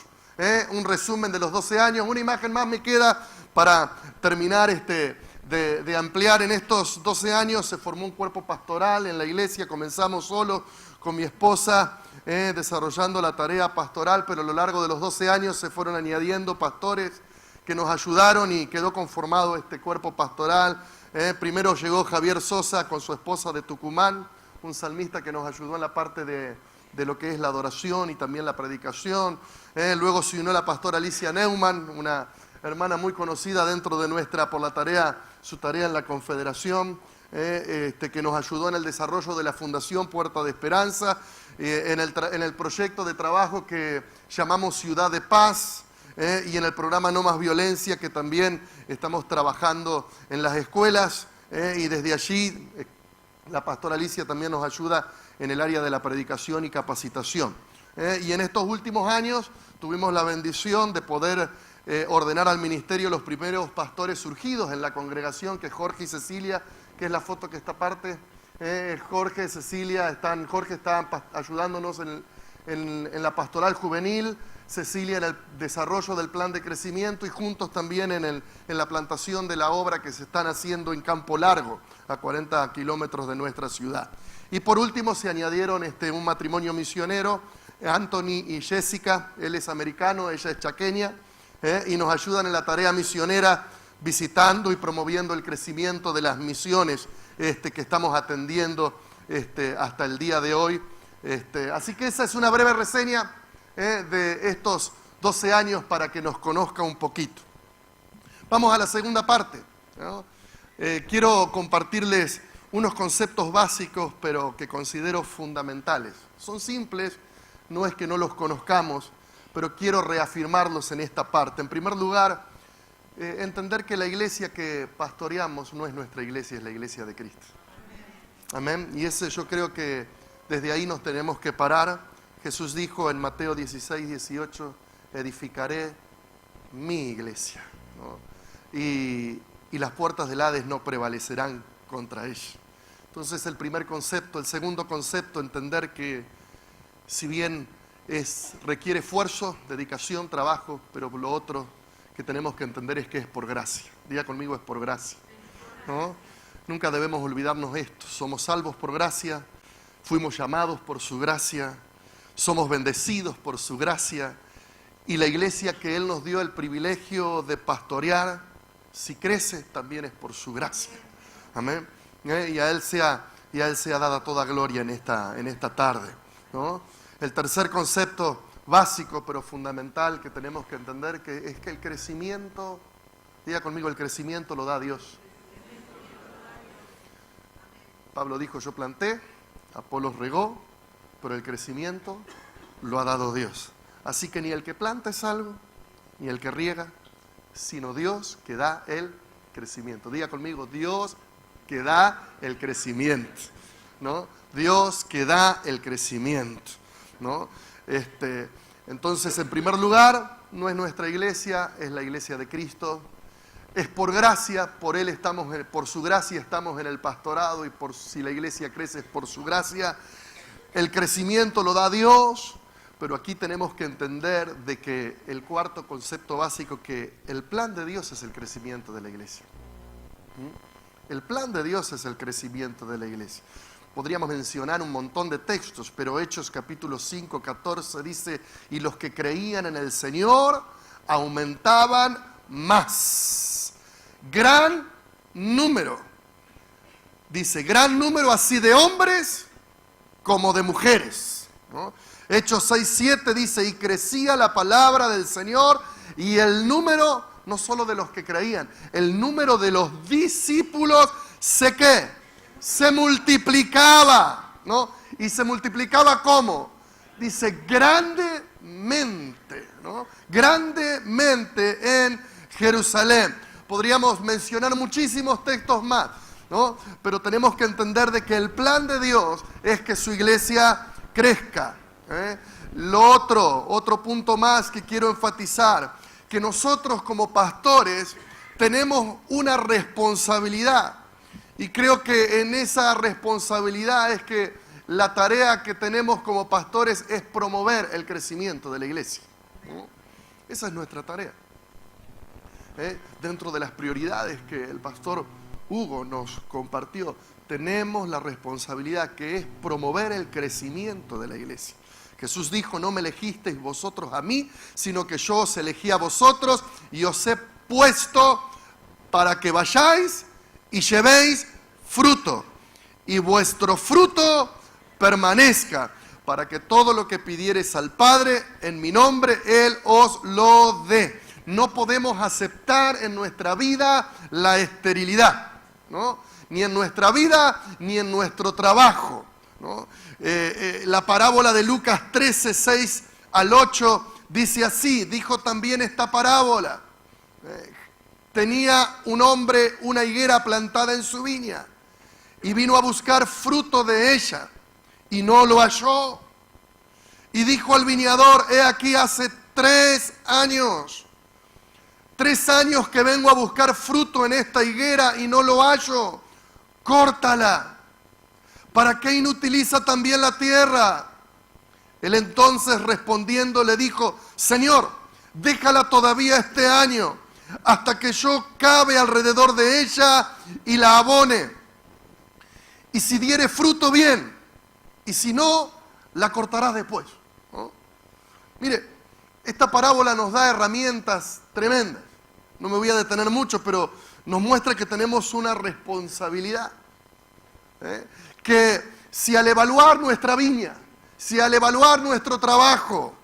Un resumen de los 12 años, una imagen más me queda para terminar de ampliar. En estos 12 años se formó un cuerpo pastoral en la iglesia. Comenzamos solo con mi esposa desarrollando la tarea pastoral, pero a lo largo de los 12 años se fueron añadiendo pastores que nos ayudaron y quedó conformado este cuerpo pastoral. Primero llegó Javier Sosa con su esposa de Tucumán, un salmista que nos ayudó en la parte de lo que es la adoración y también la predicación. Luego se unió la pastora Alicia Neumann, una hermana muy conocida dentro de por su tarea en la Confederación, que nos ayudó en el desarrollo de la Fundación Puerta de Esperanza, en el proyecto de trabajo que llamamos Ciudad de Paz, y en el programa No Más Violencia, que también estamos trabajando en las escuelas, y desde allí la pastora Alicia también nos ayuda en el área de la predicación y capacitación. Y en estos últimos años tuvimos la bendición de poder ordenar al ministerio los primeros pastores surgidos en la congregación, que es Jorge y Cecilia, que es la foto que está aparte. Jorge y Cecilia Jorge está ayudándonos en la pastoral juvenil, Cecilia en el desarrollo del plan de crecimiento, y juntos también en la plantación de la obra que se están haciendo en Campo Largo, a 40 kilómetros de nuestra ciudad. Y por último se añadieron un matrimonio misionero, Anthony y Jessica. Él es americano, ella es chaqueña, y nos ayudan en la tarea misionera, visitando y promoviendo el crecimiento de las misiones que estamos atendiendo hasta el día de hoy. Así que esa es una breve reseña de estos 12 años para que nos conozca un poquito. Vamos a la segunda parte, ¿no? Quiero compartirles unos conceptos básicos, pero que considero fundamentales. Son simples, no es que no los conozcamos, pero quiero reafirmarlos en esta parte. En primer lugar, entender que la iglesia que pastoreamos no es nuestra iglesia, es la iglesia de Cristo. Amén. Y yo creo que desde ahí nos tenemos que parar. Jesús dijo en Mateo 16, 18, edificaré mi iglesia, ¿no? Y las puertas del Hades no prevalecerán contra ella. Entonces el primer concepto. El segundo concepto, entender que si bien requiere esfuerzo, dedicación, trabajo, pero lo otro que tenemos que entender es que es por gracia. Diga conmigo, es por gracia, ¿no? Nunca debemos olvidarnos esto. Somos salvos por gracia, fuimos llamados por su gracia, somos bendecidos por su gracia, y la iglesia que Él nos dio el privilegio de pastorear, si crece, también es por su gracia. Amén. Y a Él sea dada toda gloria en esta tarde, ¿no? El tercer concepto básico pero fundamental que tenemos que entender es que el crecimiento, diga conmigo, el crecimiento lo da Dios. Pablo dijo, yo planté, Apolos regó, pero el crecimiento lo ha dado Dios. Así que ni el que planta es algo, ni el que riega, sino Dios que da el crecimiento. Diga conmigo, Dios que da el crecimiento, ¿no? Dios que da el crecimiento, ¿no? Entonces, en primer lugar, no es nuestra iglesia, es la iglesia de Cristo. Es por gracia, por su gracia estamos en el pastorado, y si la iglesia crece es por su gracia. El crecimiento lo da Dios, pero aquí tenemos que entender de que el cuarto concepto básico, que el plan de Dios es el crecimiento de la iglesia. El plan de Dios es el crecimiento de la iglesia. Podríamos mencionar un montón de textos, pero Hechos capítulo 5, 14 dice, y los que creían en el Señor aumentaban más. Gran número. Dice, gran número así de hombres como de mujeres, ¿no? Hechos 6, 7 dice, y crecía la palabra del Señor y el número, no solo de los que creían, el número de los discípulos se multiplicaba, ¿no? Y se multiplicaba ¿cómo? Dice, grandemente, ¿no? Grandemente en Jerusalén. Podríamos mencionar muchísimos textos más, ¿no? Pero tenemos que entender de que el plan de Dios es que su iglesia crezca. Otro punto más que quiero enfatizar, que nosotros como pastores tenemos una responsabilidad, y creo que en esa responsabilidad es que la tarea que tenemos como pastores es promover el crecimiento de la iglesia, ¿no? Esa es nuestra tarea. Dentro de las prioridades que el pastor Hugo nos compartió, tenemos la responsabilidad que es promover el crecimiento de la iglesia. Jesús dijo, no me elegisteis vosotros a mí, sino que yo os elegí a vosotros y os he puesto para que vayáis y llevéis fruto, y vuestro fruto permanezca, para que todo lo que pidiereis al Padre en mi nombre, Él os lo dé. No podemos aceptar en nuestra vida la esterilidad, ¿no? Ni en nuestra vida, ni en nuestro trabajo, ¿no? La parábola de Lucas 13, 6 al 8 dice así, dijo también esta parábola. Tenía un hombre una higuera plantada en su viña y vino a buscar fruto de ella y no lo halló. Y dijo al viñador, he aquí hace 3 años que vengo a buscar fruto en esta higuera y no lo hallo. Córtala. ¿Para qué inutiliza también la tierra? Él entonces respondiendo le dijo, Señor, déjala todavía este año, hasta que yo cabe alrededor de ella y la abone. Y si diere fruto, bien, y si no, la cortarás después, ¿no? Mire, esta parábola nos da herramientas tremendas. No me voy a detener mucho, pero nos muestra que tenemos una responsabilidad. Que si al evaluar nuestra viña, si al evaluar nuestro trabajo,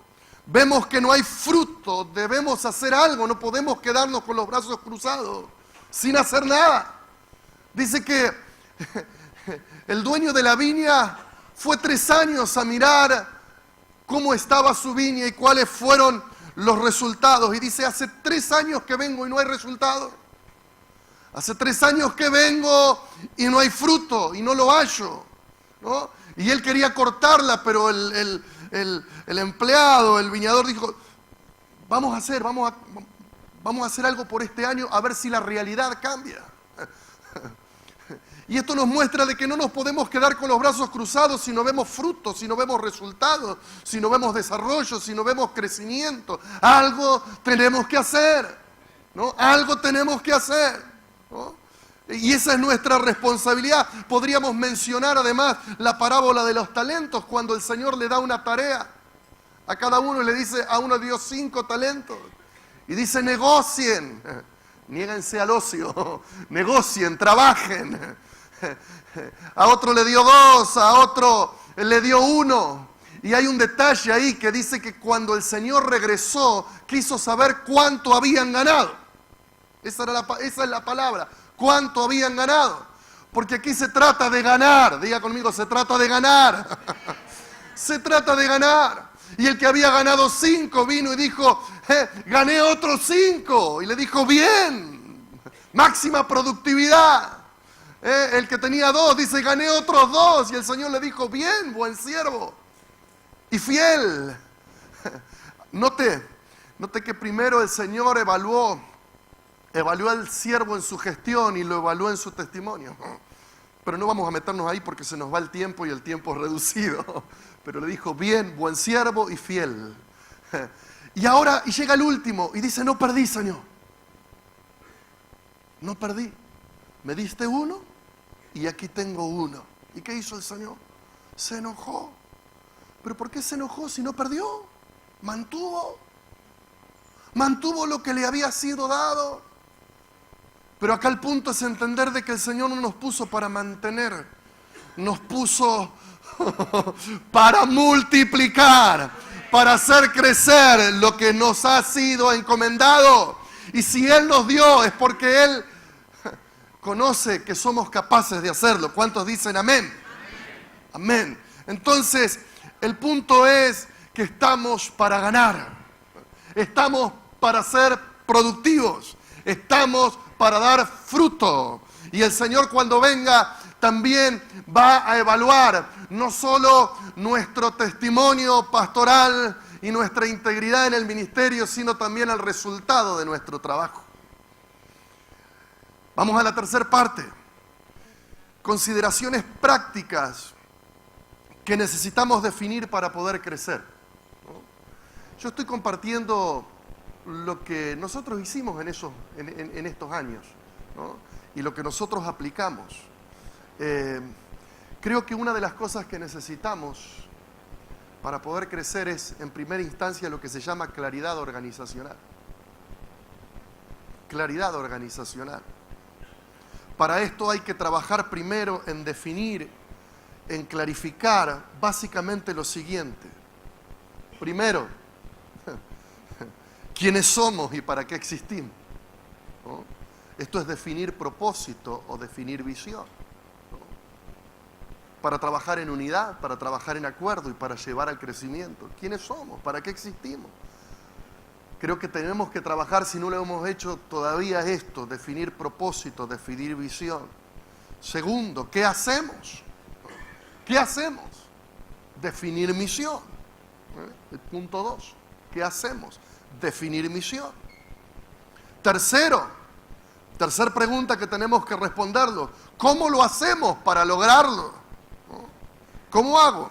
vemos que no hay fruto, debemos hacer algo, no podemos quedarnos con los brazos cruzados, sin hacer nada. Dice que el dueño de la viña fue 3 años a mirar cómo estaba su viña y cuáles fueron los resultados. Y dice, hace 3 años que vengo y no hay resultado. Hace 3 años que vengo y no hay fruto y no lo hallo, ¿no? Y él quería cortarla, pero el empleado, el viñador dijo, vamos a hacer algo por este año a ver si la realidad cambia. Y esto nos muestra de que no nos podemos quedar con los brazos cruzados si no vemos frutos, si no vemos resultados, si no vemos desarrollo, si no vemos crecimiento. Algo tenemos que hacer, ¿no? Algo tenemos que hacer, ¿no? Y esa es nuestra responsabilidad. Podríamos mencionar además la parábola de los talentos, cuando el Señor le da una tarea a cada uno y le dice, a uno dio 5 talentos. Y dice, negocien, niéguense al ocio, negocien, trabajen. A otro le dio 2, a otro le dio 1. Y hay un detalle ahí que dice que cuando el Señor regresó, quiso saber cuánto habían ganado. Esa es la palabra, cuánto habían ganado. Porque aquí se trata de ganar. Diga conmigo, se trata de ganar. Se trata de ganar. Y el que había ganado 5 vino y dijo, gané otros 5. Y le dijo, bien, máxima productividad. El que tenía 2 dice, gané otros 2. Y el Señor le dijo, bien, buen siervo y fiel. Note que primero el Señor evaluó al siervo en su gestión y lo evaluó en su testimonio. Pero no vamos a meternos ahí porque se nos va el tiempo y el tiempo es reducido. Pero le dijo, bien, buen siervo y fiel. Y llega el último y dice, no perdí, Señor. No perdí. Me diste 1 y aquí tengo 1. ¿Y qué hizo el Señor? Se enojó. ¿Pero por qué se enojó si no perdió? Mantuvo lo que le había sido dado. Pero acá el punto es entender de que el Señor no nos puso para mantener, nos puso para multiplicar, para hacer crecer lo que nos ha sido encomendado. Y si Él nos dio es porque Él conoce que somos capaces de hacerlo. ¿Cuántos dicen amén? Amén. Entonces, el punto es que estamos para ganar. Estamos para ser productivos. Estamos para dar fruto. Y el Señor cuando venga también va a evaluar no solo nuestro testimonio pastoral y nuestra integridad en el ministerio, sino también el resultado de nuestro trabajo. Vamos a la tercera parte. Consideraciones prácticas que necesitamos definir para poder crecer. Yo estoy compartiendo lo que nosotros hicimos en estos años, ¿no? Y lo que nosotros aplicamos. Creo que una de las cosas que necesitamos para poder crecer es, en primera instancia, lo que se llama claridad organizacional. Claridad organizacional. Para esto hay que trabajar primero en definir, en clarificar básicamente lo siguiente. Primero, quiénes somos y para qué existimos, ¿no? Esto es definir propósito o definir visión, ¿no? Para trabajar en unidad, para trabajar en acuerdo y para llevar al crecimiento. ¿Quiénes somos? ¿Para qué existimos? Creo que tenemos que trabajar, si no lo hemos hecho todavía, esto, definir propósito, definir visión. Segundo, ¿qué hacemos? ¿Qué hacemos? Definir misión. El punto 2, ¿qué hacemos? Definir misión. Tercera pregunta que tenemos que responderlo: ¿cómo lo hacemos para lograrlo? ¿Cómo hago?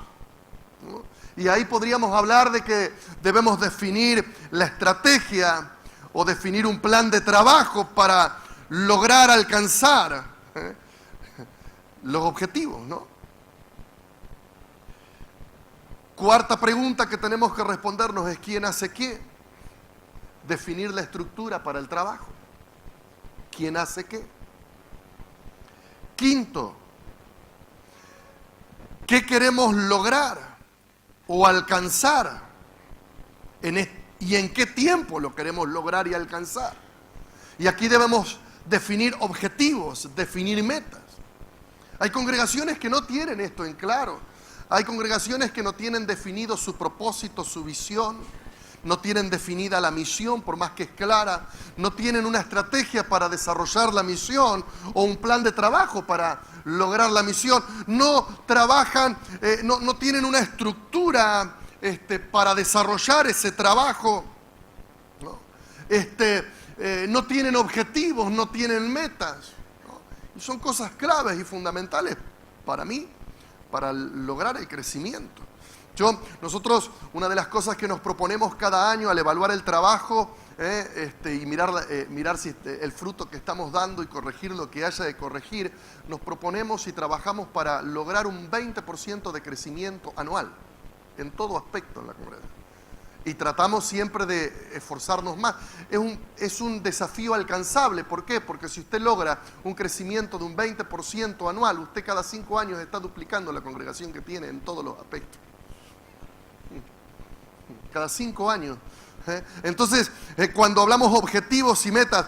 Y ahí podríamos hablar de que debemos definir la estrategia o definir un plan de trabajo para lograr alcanzar los objetivos, ¿no? Cuarta pregunta que tenemos que respondernos es: ¿quién hace qué? Definir la estructura para el trabajo. ¿Quién hace qué? Quinto, ¿qué queremos lograr o alcanzar? ¿Y en qué tiempo lo queremos lograr y alcanzar? Y aquí debemos definir objetivos, definir metas. Hay congregaciones que no tienen esto en claro. Hay congregaciones que no tienen definido su propósito, su visión. No tienen definida la misión, por más que es clara. No tienen una estrategia para desarrollar la misión o un plan de trabajo para lograr la misión. No trabajan, no tienen una estructura para desarrollar ese trabajo. No, no tienen objetivos, no tienen metas, ¿no? Y son cosas claves y fundamentales para mí, para lograr el crecimiento. Nosotros, una de las cosas que nos proponemos cada año al evaluar el trabajo y mirar si el fruto que estamos dando y corregir lo que haya de corregir, nos proponemos y trabajamos para lograr un 20% de crecimiento anual, en todo aspecto en la congregación. Y tratamos siempre de esforzarnos más. Es un desafío alcanzable. ¿Por qué? Porque si usted logra un crecimiento de un 20% anual, usted cada 5 años está duplicando la congregación que tiene en todos los aspectos. Cada 5 años. Entonces, cuando hablamos objetivos y metas,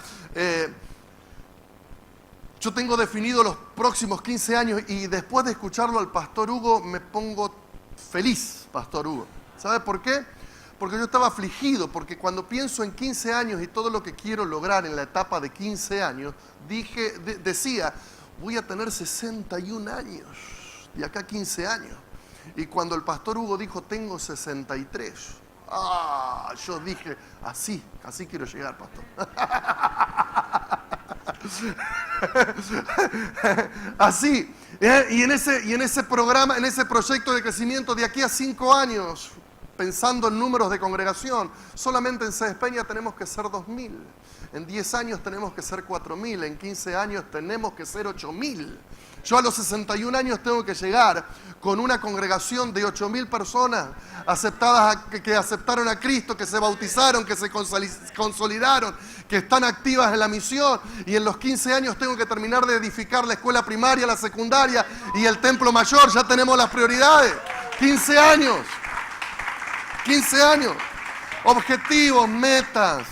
yo tengo definido los próximos 15 años y después de escucharlo al pastor Hugo me pongo feliz, pastor Hugo. ¿Sabe por qué? Porque yo estaba afligido, porque cuando pienso en 15 años y todo lo que quiero lograr en la etapa de 15 años, decía, voy a tener 61 años, de acá a 15 años. Y cuando el pastor Hugo dijo, tengo 63, yo dije, así quiero llegar, pastor. Así. Y en ese programa, en ese proyecto de crecimiento de aquí a 5 años, pensando en números de congregación, solamente en Sáenz Peña tenemos que ser 2.000. En 10 años tenemos que ser 4.000. En 15 años tenemos que ser 8.000. Yo a los 61 años tengo que llegar con una congregación de 8.000 personas que aceptaron a Cristo, que se bautizaron, que se consolidaron, que están activas en la misión. Y en los 15 años tengo que terminar de edificar la escuela primaria, la secundaria y el templo mayor. Ya tenemos las prioridades. 15 años. 15 años. Objetivos, metas,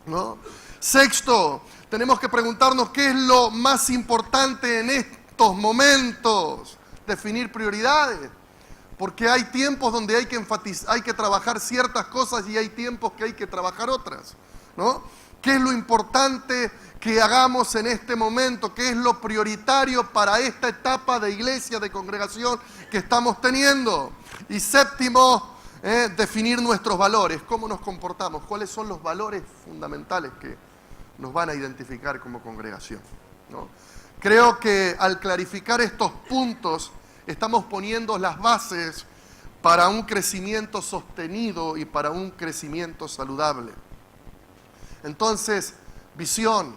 ¿no? Sexto, tenemos que preguntarnos qué es lo más importante en estos momentos. Definir prioridades. Porque hay tiempos donde hay que enfatizar, hay que trabajar ciertas cosas y hay tiempos que hay que trabajar otras, ¿no? ¿Qué es lo importante que hagamos en este momento? ¿Qué es lo prioritario para esta etapa de iglesia, de congregación que estamos teniendo? Y séptimo, definir nuestros valores. ¿Cómo nos comportamos? ¿Cuáles son los valores fundamentales que nos van a identificar como congregación, ¿no? Creo que al clarificar estos puntos estamos poniendo las bases para un crecimiento sostenido y para un crecimiento saludable. Entonces, visión,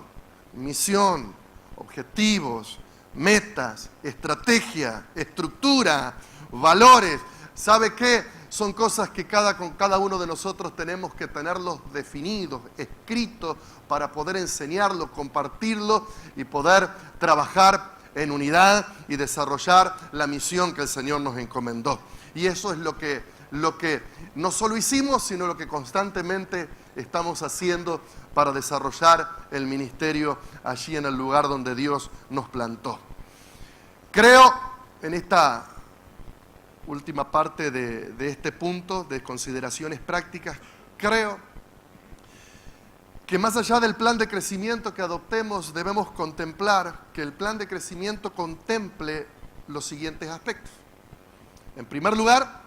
misión, objetivos, metas, estrategia, estructura, valores. ¿Sabe qué? Son cosas que cada uno de nosotros tenemos que tenerlos definidos, escritos, para poder enseñarlos, compartirlos y poder trabajar en unidad y desarrollar la misión que el Señor nos encomendó. Y eso es lo que no solo hicimos, sino lo que constantemente estamos haciendo para desarrollar el ministerio allí en el lugar donde Dios nos plantó. Creo, en esta última parte de este punto de consideraciones prácticas, creo que más allá del plan de crecimiento que adoptemos, debemos contemplar que el plan de crecimiento contemple los siguientes aspectos. En primer lugar,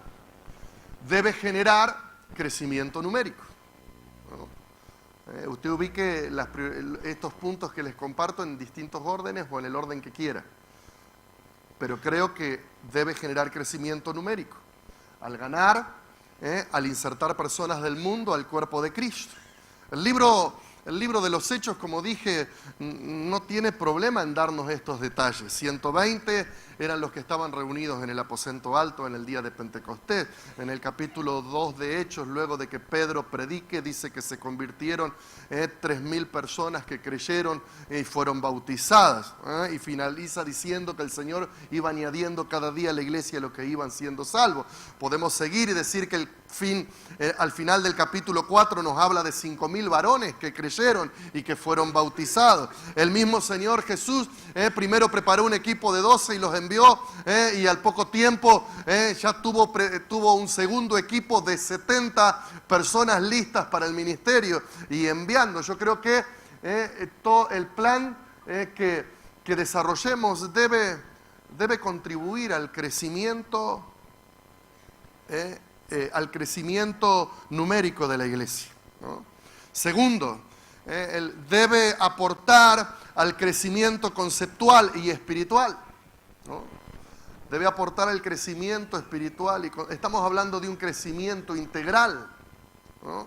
debe generar crecimiento numérico, ¿no? Usted ubique estos puntos que les comparto en distintos órdenes o en el orden que quiera. Pero creo que debe generar crecimiento numérico. Al ganar, al insertar personas del mundo al cuerpo de Cristo. El libro de los Hechos, como dije, no tiene problema en darnos estos detalles. 120 eran los que estaban reunidos en el aposento alto en el día de Pentecostés. En el capítulo 2 de Hechos, luego de que Pedro predique, dice que se convirtieron 3.000 personas que creyeron y fueron bautizadas. Y finaliza diciendo que el Señor iba añadiendo cada día a la iglesia lo que iban siendo salvos. Podemos seguir y decir que al final del capítulo 4 nos habla de 5.000 varones que creyeron y que fueron bautizados. El mismo Señor Jesús primero preparó un equipo de 12 y los envió, y al poco tiempo ya tuvo un segundo equipo de 70 personas listas para el ministerio y enviando. Yo creo que todo el plan que desarrollemos debe contribuir al crecimiento numérico de la iglesia, ¿no? Segundo, debe aportar al crecimiento conceptual y espiritual, ¿no? Debe aportar al crecimiento espiritual. Estamos hablando de un crecimiento integral, ¿no?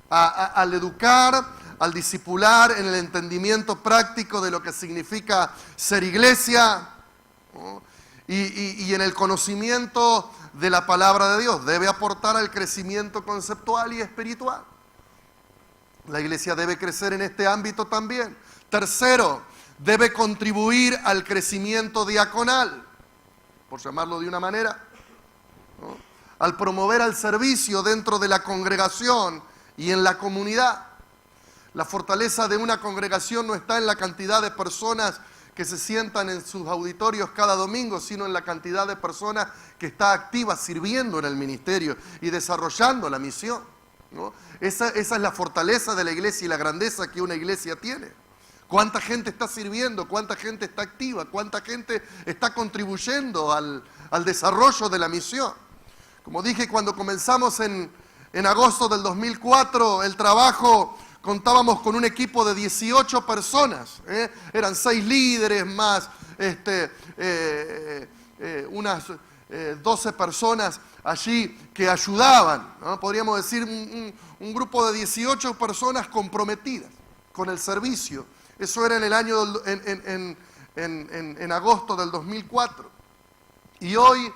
Al educar, al discipular en el entendimiento práctico de lo que significa ser iglesia, ¿no? Y en el conocimiento de la palabra de Dios. Debe aportar al crecimiento conceptual y espiritual. La iglesia debe crecer en este ámbito también. Tercero, debe contribuir al crecimiento diaconal, por llamarlo de una manera, ¿no? Al promover al servicio dentro de la congregación y en la comunidad. La fortaleza de una congregación no está en la cantidad de personas que se sientan en sus auditorios cada domingo, sino en la cantidad de personas que está activa sirviendo en el ministerio y desarrollando la misión, ¿no? Esa es la fortaleza de la iglesia y la grandeza que una iglesia tiene. ¿Cuánta gente está sirviendo? ¿Cuánta gente está activa? ¿Cuánta gente está contribuyendo al desarrollo de la misión? Como dije, cuando comenzamos en agosto del 2004, el trabajo, contábamos con un equipo de 18 personas. Eran 6 líderes más unas 12 personas allí que ayudaban, ¿no? Podríamos decir un grupo de 18 personas comprometidas con el servicio. Eso era en el año en agosto del 2004. Y hoy,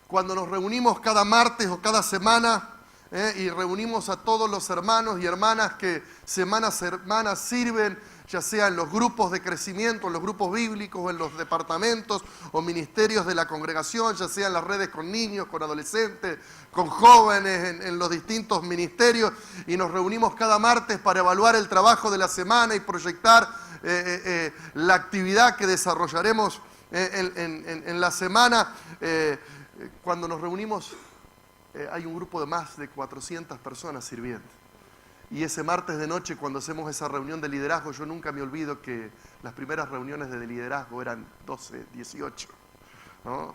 cuando nos reunimos cada martes o cada semana, y reunimos a todos los hermanos y hermanas que semana a semana sirven, ya sea en los grupos de crecimiento, en los grupos bíblicos, en los departamentos o ministerios de la congregación, ya sea en las redes con niños, con adolescentes, con jóvenes, en los distintos ministerios, y nos reunimos cada martes para evaluar el trabajo de la semana y proyectar la actividad que desarrollaremos en la semana. Cuando nos reunimos hay un grupo de más de 400 personas sirviendo. Y ese martes de noche, cuando hacemos esa reunión de liderazgo, yo nunca me olvido que las primeras reuniones de liderazgo eran 12, 18, ¿no?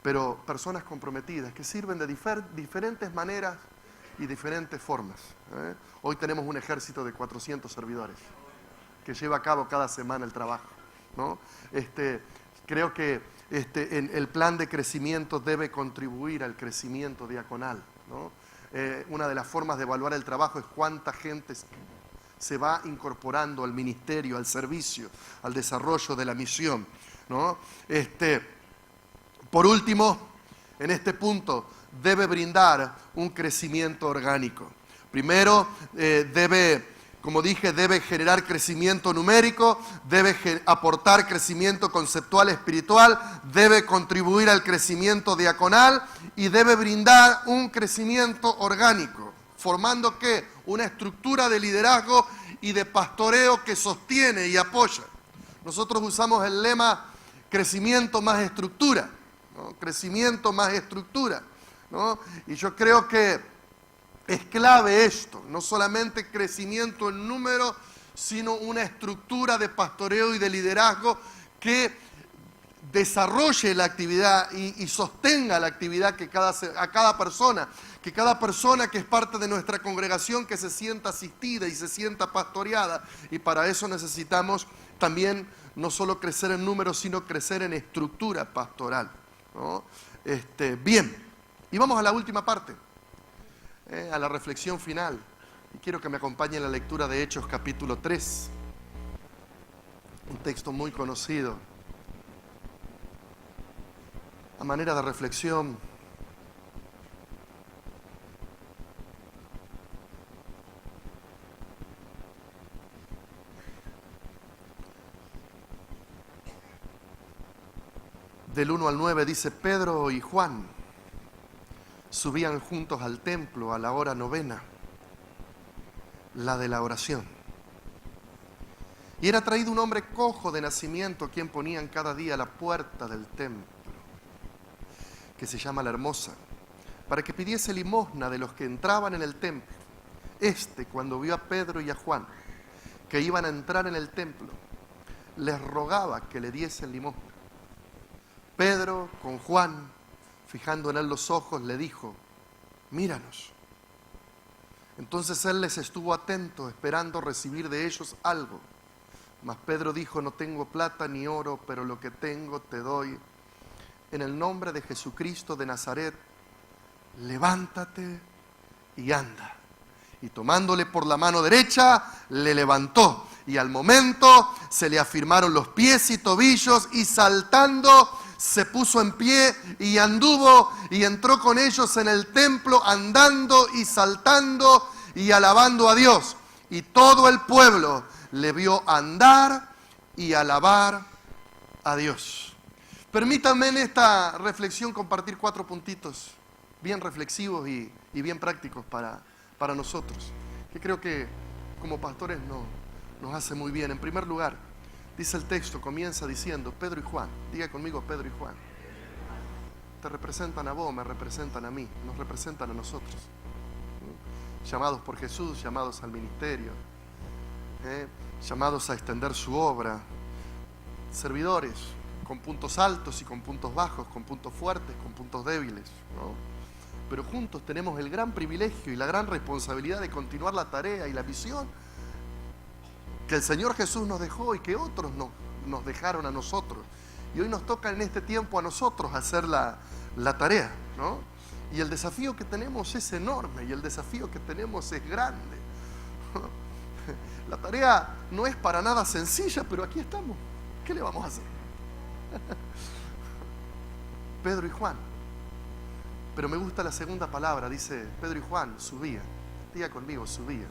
Pero personas comprometidas que sirven de diferentes maneras y diferentes formas. Hoy tenemos un ejército de 400 servidores que lleva a cabo cada semana el trabajo, ¿no? Creo que en el plan de crecimiento debe contribuir al crecimiento diaconal, ¿no? Una de las formas de evaluar el trabajo es cuánta gente se va incorporando al ministerio, al servicio, al desarrollo de la misión, ¿no? Por último, en este punto, debe brindar un crecimiento orgánico. Primero, como dije, debe generar crecimiento numérico, debe aportar crecimiento conceptual espiritual, debe contribuir al crecimiento diaconal y debe brindar un crecimiento orgánico, formando ¿qué? Una estructura de liderazgo y de pastoreo que sostiene y apoya. Nosotros usamos el lema crecimiento más estructura, ¿no? Crecimiento más estructura, ¿no? Y yo creo que es clave esto, no solamente crecimiento en número, sino una estructura de pastoreo y de liderazgo que desarrolle la actividad y sostenga la actividad que cada persona que es parte de nuestra congregación, que se sienta asistida y se sienta pastoreada. Y para eso necesitamos también no solo crecer en número, sino crecer en estructura pastoral, ¿no? Bien, y vamos a la última parte. A la reflexión final, y quiero que me acompañe en la lectura de Hechos capítulo 3, un texto muy conocido. A manera de reflexión, del 1 al 9 dice: Pedro y Juan subían juntos al templo a la hora novena, la de la oración. Y era traído un hombre cojo de nacimiento, a quien ponían cada día a la puerta del templo, que se llama La Hermosa, para que pidiese limosna de los que entraban en el templo. Cuando vio a Pedro y a Juan, que iban a entrar en el templo, les rogaba que le diesen limosna. Pedro, con Juan, fijando en él los ojos, le dijo: míranos. Entonces él les estuvo atento, esperando recibir de ellos algo. Mas Pedro dijo: no tengo plata ni oro, pero lo que tengo te doy. En el nombre de Jesucristo de Nazaret, levántate y anda. Y tomándole por la mano derecha, le levantó. Y al momento se le afirmaron los pies y tobillos, y saltando se puso en pie y anduvo y entró con ellos en el templo, andando y saltando y alabando a Dios. Y todo el pueblo le vio andar y alabar a Dios. Permítanme en esta reflexión compartir 4 puntitos bien reflexivos y bien prácticos para nosotros, que creo que como pastores nos hace muy bien. En primer lugar, dice el texto, comienza diciendo: Pedro y Juan. Diga conmigo: Pedro y Juan. Te representan a vos, me representan a mí, nos representan a nosotros. Llamados por Jesús, llamados al ministerio, llamados a extender su obra. Servidores, con puntos altos y con puntos bajos, con puntos fuertes, con puntos débiles, ¿no? Pero juntos tenemos el gran privilegio y la gran responsabilidad de continuar la tarea y la misión que el Señor Jesús nos dejó y que otros nos dejaron a nosotros. Y hoy nos toca en este tiempo a nosotros hacer la tarea, ¿no? Y el desafío que tenemos es enorme y el desafío que tenemos es grande. La tarea no es para nada sencilla, pero aquí estamos. ¿Qué le vamos a hacer? Pedro y Juan. Pero me gusta la segunda palabra, dice Pedro y Juan, subían. Diga conmigo, subían.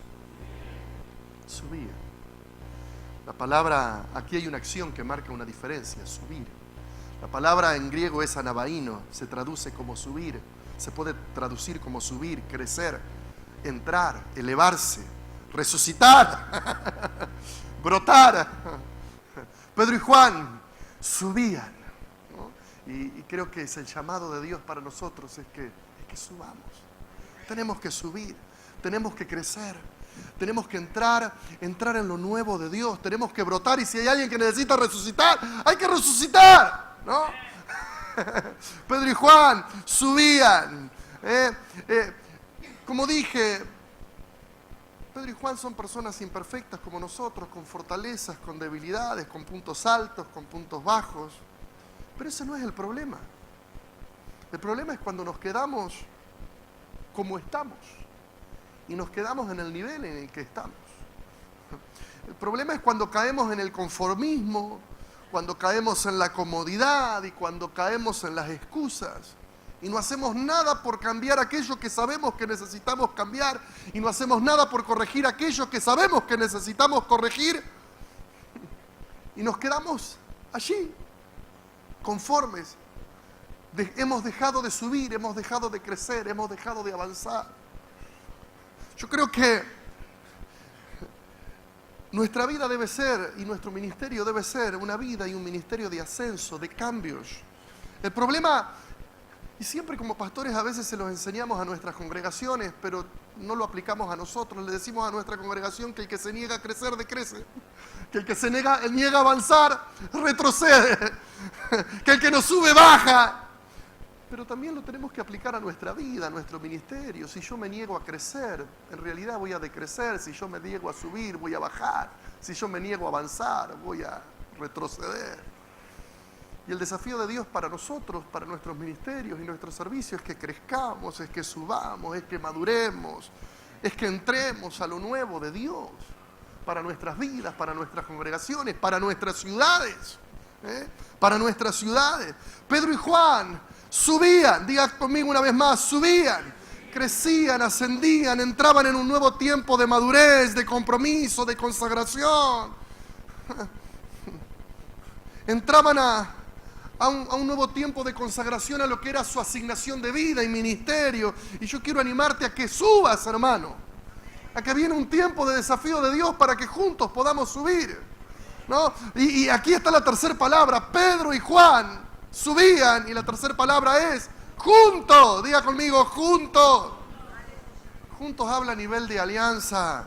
Subían. La palabra, aquí hay una acción que marca una diferencia, subir. La palabra en griego es anabaino, se traduce como subir, se puede traducir como subir, crecer, entrar, elevarse, resucitar, brotar. Pedro y Juan subían, ¿no? Y creo que es el llamado de Dios para nosotros, es que subamos. Tenemos que subir, tenemos que crecer, tenemos que entrar en lo nuevo de Dios, tenemos que brotar, y si hay alguien que necesita resucitar, hay que resucitar, ¿no? Pedro y Juan subían. Como dije, Pedro y Juan son personas imperfectas como nosotros, con fortalezas, con debilidades, con puntos altos, con puntos bajos. Pero ese no es el problema. El problema es cuando nos quedamos como estamos y nos quedamos en el nivel en el que estamos. El problema es cuando caemos en el conformismo, cuando caemos en la comodidad y cuando caemos en las excusas y no hacemos nada por cambiar aquello que sabemos que necesitamos cambiar y no hacemos nada por corregir aquello que sabemos que necesitamos corregir y nos quedamos allí, conformes. Hemos dejado de subir, hemos dejado de crecer, hemos dejado de avanzar. Yo creo que nuestra vida debe ser, y nuestro ministerio debe ser, una vida y un ministerio de ascenso, de cambios. El problema, y siempre como pastores a veces se los enseñamos a nuestras congregaciones, pero no lo aplicamos a nosotros. Le decimos a nuestra congregación que el que se niega a crecer, decrece. Que el que se niega a avanzar, retrocede. Que el que no sube, baja. Pero también lo tenemos que aplicar a nuestra vida, a nuestro ministerio. Si yo me niego a crecer, en realidad voy a decrecer. Si yo me niego a subir, voy a bajar. Si yo me niego a avanzar, voy a retroceder. Y el desafío de Dios para nosotros, para nuestros ministerios y nuestros servicios, es que crezcamos, es que subamos, es que maduremos, es que entremos a lo nuevo de Dios, para nuestras vidas, para nuestras congregaciones, para nuestras ciudades, para nuestras ciudades. Pedro y Juan subían, diga conmigo una vez más, subían, crecían, ascendían, entraban en un nuevo tiempo de madurez, de compromiso, de consagración. Entraban a un nuevo tiempo de consagración a lo que era su asignación de vida y ministerio. Y yo quiero animarte a que subas, hermano, a que viene un tiempo de desafío de Dios para que juntos podamos subir, ¿no? Y aquí está la tercera palabra, Pedro y Juan subían, y la tercera palabra es juntos. Diga conmigo, juntos. Juntos habla a nivel de alianza.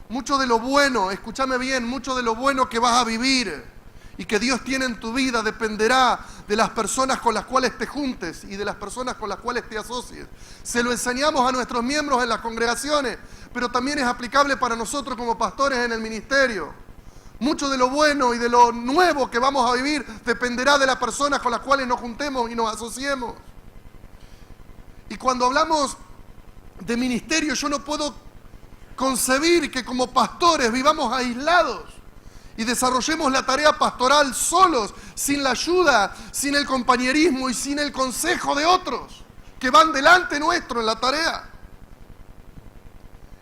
Mucho de lo bueno, escúchame bien, mucho de lo bueno que vas a vivir y que Dios tiene en tu vida dependerá de las personas con las cuales te juntes y de las personas con las cuales te asocies. Se lo enseñamos a nuestros miembros en las congregaciones, pero también es aplicable para nosotros como pastores en el ministerio. Mucho de lo bueno y de lo nuevo que vamos a vivir dependerá de las personas con las cuales nos juntemos y nos asociemos. Y cuando hablamos de ministerio, yo no puedo concebir que como pastores vivamos aislados y desarrollemos la tarea pastoral solos, sin la ayuda, sin el compañerismo y sin el consejo de otros que van delante nuestro en la tarea.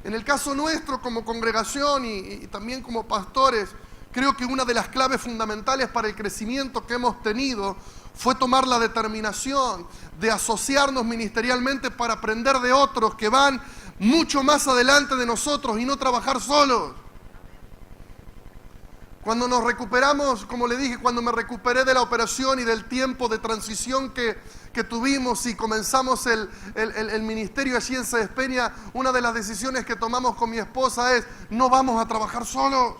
En el caso nuestro como congregación y también como pastores, creo que una de las claves fundamentales para el crecimiento que hemos tenido fue tomar la determinación de asociarnos ministerialmente para aprender de otros que van mucho más adelante de nosotros y no trabajar solos. Cuando nos recuperamos, como le dije, cuando me recuperé de la operación y del tiempo de transición que tuvimos y comenzamos el ministerio allí en Sáenz Peña, una de las decisiones que tomamos con mi esposa es: no vamos a trabajar solos.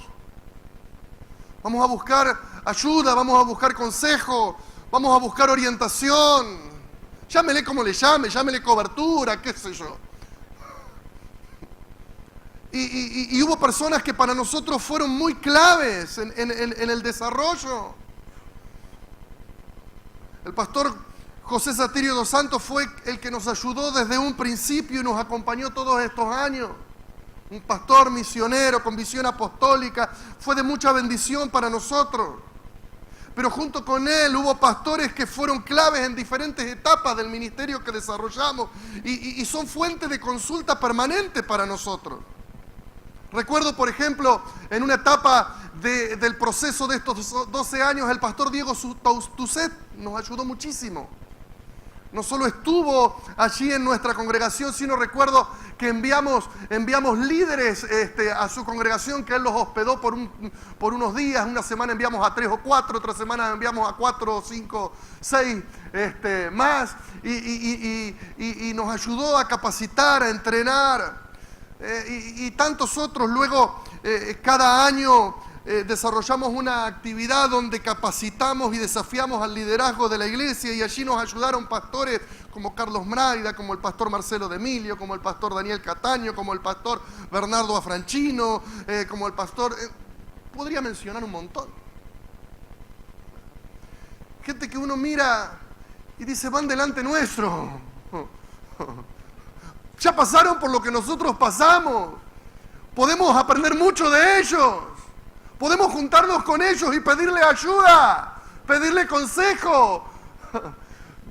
Vamos a buscar ayuda, vamos a buscar consejo, vamos a buscar orientación. Llámele como le llame, llámele cobertura, qué sé yo. Y hubo personas que para nosotros fueron muy claves en el desarrollo. El pastor José Satirio dos Santos fue el que nos ayudó desde un principio y nos acompañó todos estos años. un pastor misionero con visión apostólica, fue de mucha bendición para nosotros. Pero junto con él hubo pastores que fueron claves en diferentes etapas del ministerio que desarrollamos y son fuente de consulta permanente para nosotros. Recuerdo, por ejemplo, en una etapa del proceso de estos 12 años, el pastor Diego Tuset nos ayudó muchísimo. No solo estuvo allí en nuestra congregación, sino recuerdo que enviamos líderes a su congregación, que él los hospedó por unos días. Una semana enviamos a 3 o 4, otra semana enviamos a 4 o 5, 6 más. Y nos ayudó a capacitar, a entrenar. Y tantos otros. Luego, cada año desarrollamos una actividad donde capacitamos y desafiamos al liderazgo de la iglesia, y allí nos ayudaron pastores como Carlos Mraida, como el pastor Marcelo de Emilio, como el pastor Daniel Cataño, como el pastor Bernardo Afranchino, como el pastor... podría mencionar un montón. Gente que uno mira y dice, van delante nuestro. Ya pasaron por lo que nosotros pasamos. Podemos aprender mucho de ellos. Podemos juntarnos con ellos y pedirle ayuda, pedirle consejo,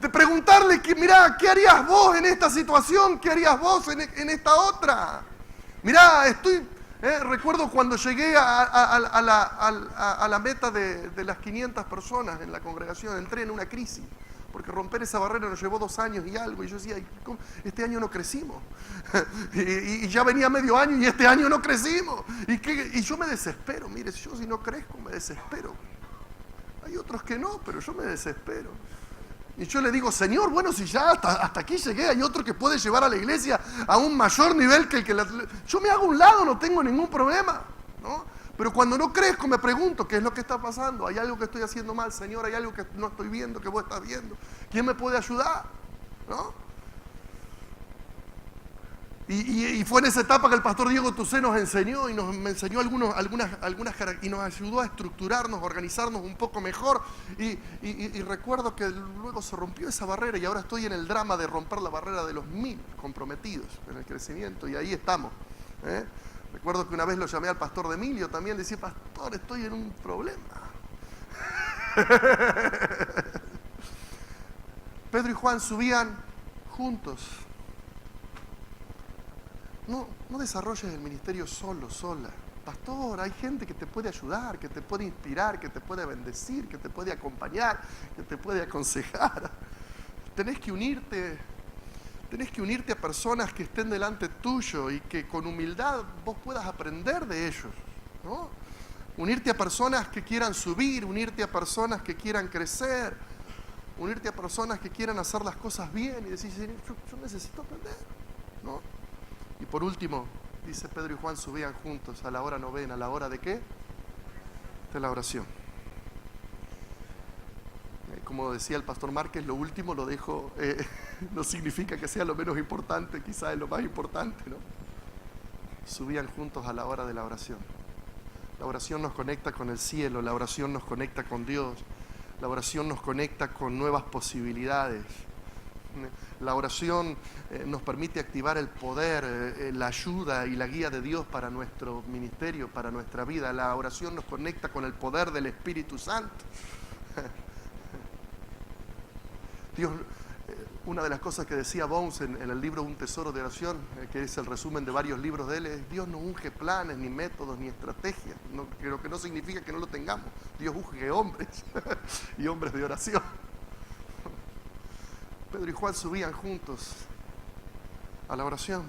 de preguntarle, mira, ¿qué harías vos en esta situación? ¿Qué harías vos en esta otra? Mirá, recuerdo cuando llegué a la meta de las 500 personas en la congregación, entré en una crisis. Porque romper esa barrera nos llevó 2 años y algo. Y yo decía, ¿cómo? Este año no crecimos. y ya venía medio año y este año no crecimos. Y yo me desespero. Mire, yo si no crezco me desespero. Hay otros que no, pero yo me desespero. Y yo le digo, Señor, bueno, si ya hasta aquí llegué, hay otro que puede llevar a la iglesia a un mayor nivel que el que... Yo me hago a un lado, no tengo ningún problema, ¿no? Pero cuando no crezco me pregunto, ¿qué es lo que está pasando? ¿Hay algo que estoy haciendo mal, Señor? ¿Hay algo que no estoy viendo, que vos estás viendo? ¿Quién me puede ayudar? ¿No? Y fue en esa etapa que el pastor Diego Tuset nos enseñó y me enseñó algunas y nos ayudó a estructurarnos, a organizarnos un poco mejor. Y recuerdo que luego se rompió esa barrera y ahora estoy en el drama de romper la barrera de los 1000 comprometidos en el crecimiento, y ahí estamos. Recuerdo que una vez lo llamé al pastor de Emilio también, le decía, pastor, estoy en un problema. Pedro y Juan subían juntos. No desarrolles el ministerio solo, sola. Pastor, hay gente que te puede ayudar, que te puede inspirar, que te puede bendecir, que te puede acompañar, que te puede aconsejar. Tenés que unirte a personas que estén delante tuyo y que con humildad vos puedas aprender de ellos, ¿no? Unirte a personas que quieran subir, unirte a personas que quieran crecer, unirte a personas que quieran hacer las cosas bien y decir, yo necesito aprender, ¿no? Y por último, dice Pedro y Juan subían juntos a la hora novena. ¿A la hora de qué? De la oración. Como decía el pastor Márquez, lo último lo dejo, no significa que sea lo menos importante, quizás es lo más importante, ¿no? Subían juntos a la hora de la oración. La oración nos conecta con el cielo, la oración nos conecta con Dios, la oración nos conecta con nuevas posibilidades. La oración nos permite activar el poder, la ayuda y la guía de Dios para nuestro ministerio, para nuestra vida. La oración nos conecta con el poder del Espíritu Santo. Dios, una de las cosas que decía Bones en el libro Un tesoro de oración, que es el resumen de varios libros de él, es: Dios no unge planes, ni métodos, ni estrategias, lo que no significa que no lo tengamos. Dios unge hombres y hombres de oración. Pedro y Juan subían juntos a la oración.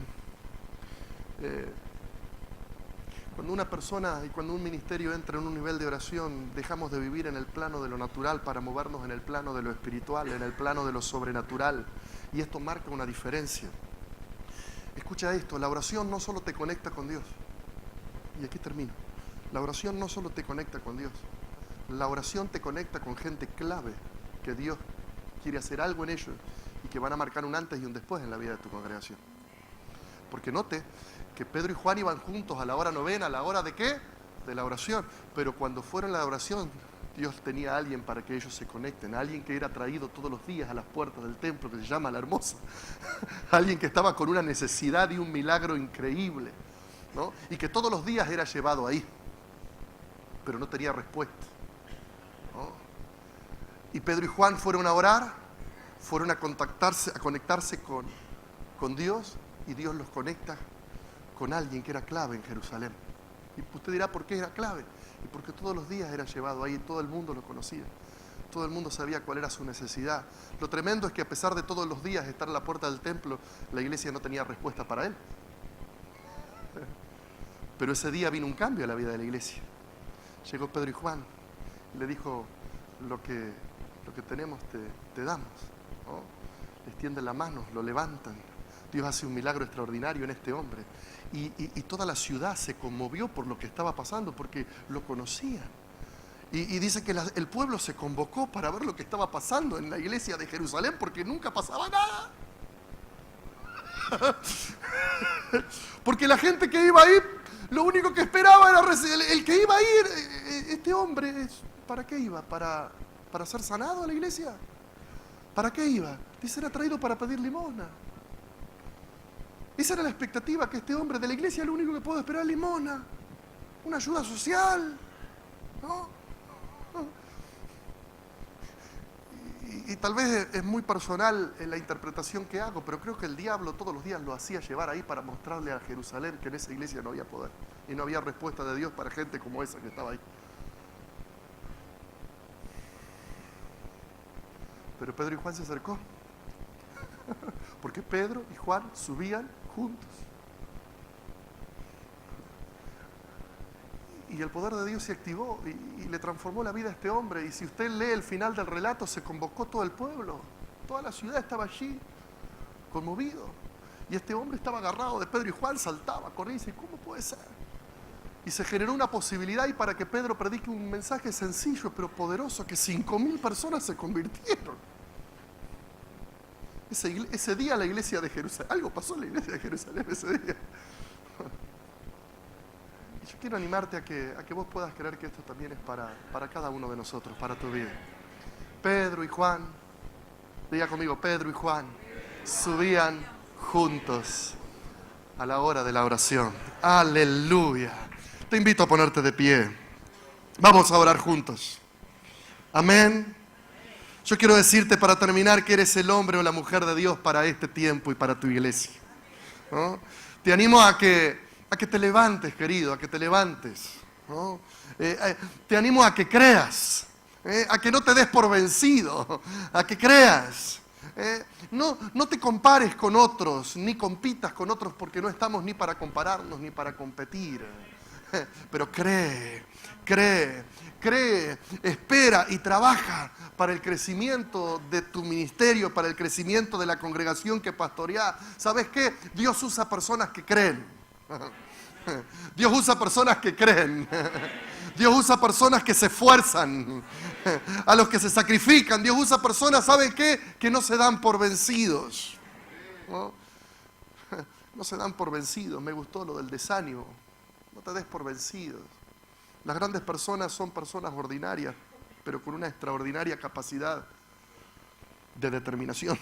Cuando una persona y cuando un ministerio entra en un nivel de oración, dejamos de vivir en el plano de lo natural para movernos en el plano de lo espiritual, en el plano de lo sobrenatural. Y esto marca una diferencia. Escucha esto, la oración no solo te conecta con Dios. Y aquí termino. La oración no solo te conecta con Dios. La oración te conecta con gente clave que Dios quiere hacer algo en ellos y que van a marcar un antes y un después en la vida de tu congregación. Porque note que Pedro y Juan iban juntos a la hora novena, ¿a la hora de qué? De la oración. Pero cuando fueron a la oración, Dios tenía a alguien para que ellos se conecten, a alguien que era traído todos los días a las puertas del templo, que se llama La Hermosa, alguien que estaba con una necesidad y un milagro increíble. ¿no? Y que todos los días era llevado ahí, pero no tenía respuesta, ¿no? Y Pedro y Juan fueron a orar, fueron a conectarse con Dios, y Dios los conecta con alguien que era clave en Jerusalén. Y usted dirá, ¿por qué era clave? Y porque todos los días era llevado ahí, todo el mundo lo conocía. Todo el mundo sabía cuál era su necesidad. Lo tremendo es que a pesar de todos los días estar en la puerta del templo, la iglesia no tenía respuesta para él. Pero ese día vino un cambio a la vida de la iglesia. Llegó Pedro y Juan y le dijo, lo que tenemos te damos, ¿no? Le extienden la mano, lo levantan. Dios hace un milagro extraordinario en este hombre. Y toda la ciudad se conmovió por lo que estaba pasando, porque lo conocían. Y dice que el pueblo se convocó para ver lo que estaba pasando en la iglesia de Jerusalén, porque nunca pasaba nada. Porque la gente que iba a ir, lo único que esperaba era el que iba a ir, este hombre, ¿para qué iba? ¿Para ser sanado a la iglesia? ¿Para qué iba? Dice, era traído para pedir limosna. Esa era la expectativa, que este hombre de la iglesia lo único que puede esperar es limosna, una ayuda social, ¿no? Y tal vez es muy personal en la interpretación que hago, pero creo que el diablo todos los días lo hacía llevar ahí para mostrarle a Jerusalén que en esa iglesia no había poder y no había respuesta de Dios para gente como esa que estaba ahí. Pero Pedro y Juan se acercó, porque Pedro y Juan subían juntos. Y el poder de Dios se activó y le transformó la vida a este hombre. Y si usted lee el final del relato, se convocó todo el pueblo. Toda la ciudad estaba allí, conmovido. Y este hombre estaba agarrado de Pedro y Juan, saltaba, corría y dice, ¿cómo puede ser? Y se generó una posibilidad y para que Pedro predique un mensaje sencillo pero poderoso, que 5.000 personas se convirtieron. Ese día la iglesia de Jerusalén, algo pasó en la iglesia de Jerusalén ese día. Y yo quiero animarte a que vos puedas creer que esto también es para cada uno de nosotros, para tu vida. Pedro y Juan, diga conmigo, Pedro y Juan subían juntos a la hora de la oración. Aleluya. Te invito a ponerte de pie. Vamos a orar juntos. Amén. Yo quiero decirte para terminar que eres el hombre o la mujer de Dios para este tiempo y para tu iglesia, ¿no? Te animo a que te levantes, querido, a que te levantes, ¿no? Te animo a que creas, a que no te des por vencido, a que creas. No te compares con otros, ni compitas con otros, porque no estamos ni para compararnos ni para competir. Pero cree, espera y trabaja para el crecimiento de tu ministerio, para el crecimiento de la congregación que pastoreás. ¿Sabes qué? Dios usa personas que creen. Dios usa personas que creen. Dios usa personas que se esfuerzan, a los que se sacrifican. Dios usa personas, ¿saben qué? Que no se dan por vencidos, ¿no? No se dan por vencidos. Me gustó lo del desánimo. No te des por vencidos. Las grandes personas son personas ordinarias, pero con una extraordinaria capacidad de determinación.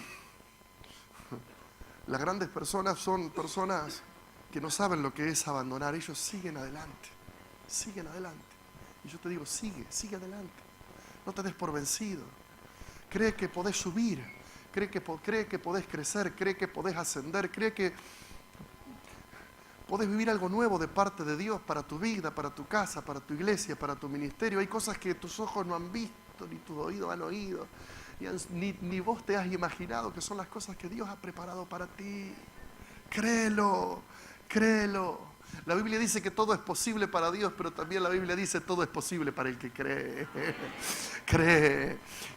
Las grandes personas son personas que no saben lo que es abandonar. Ellos siguen adelante, siguen adelante. Y yo te digo, sigue adelante. No te des por vencido. Cree que podés subir, cree que podés crecer, cree que podés ascender, cree que podés vivir algo nuevo de parte de Dios para tu vida, para tu casa, para tu iglesia, para tu ministerio. Hay cosas que tus ojos no han visto, ni tus oídos han oído, ni vos te has imaginado, que son las cosas que Dios ha preparado para ti. Créelo. La Biblia dice que todo es posible para Dios, pero también la Biblia dice todo es posible para el que cree.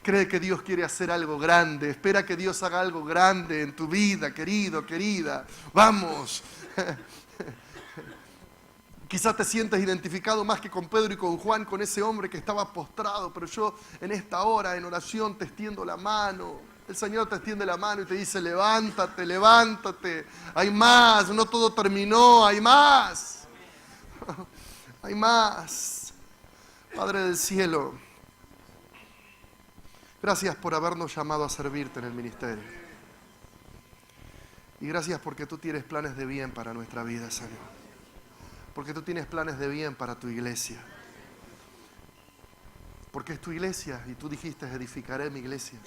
Cree que Dios quiere hacer algo grande. Espera que Dios haga algo grande en tu vida, querido, querida. Vamos. Quizás te sientes identificado más que con Pedro y con Juan, con ese hombre que estaba postrado, pero yo en esta hora en oración te extiendo la mano. El Señor te extiende la mano y te dice, levántate, levántate. Hay más, no todo terminó, hay más. Hay más. Padre del cielo, gracias por habernos llamado a servirte en el ministerio. Y gracias porque tú tienes planes de bien para nuestra vida, Señor. Porque tú tienes planes de bien para tu iglesia. Porque es tu iglesia y tú dijiste, edificaré mi iglesia.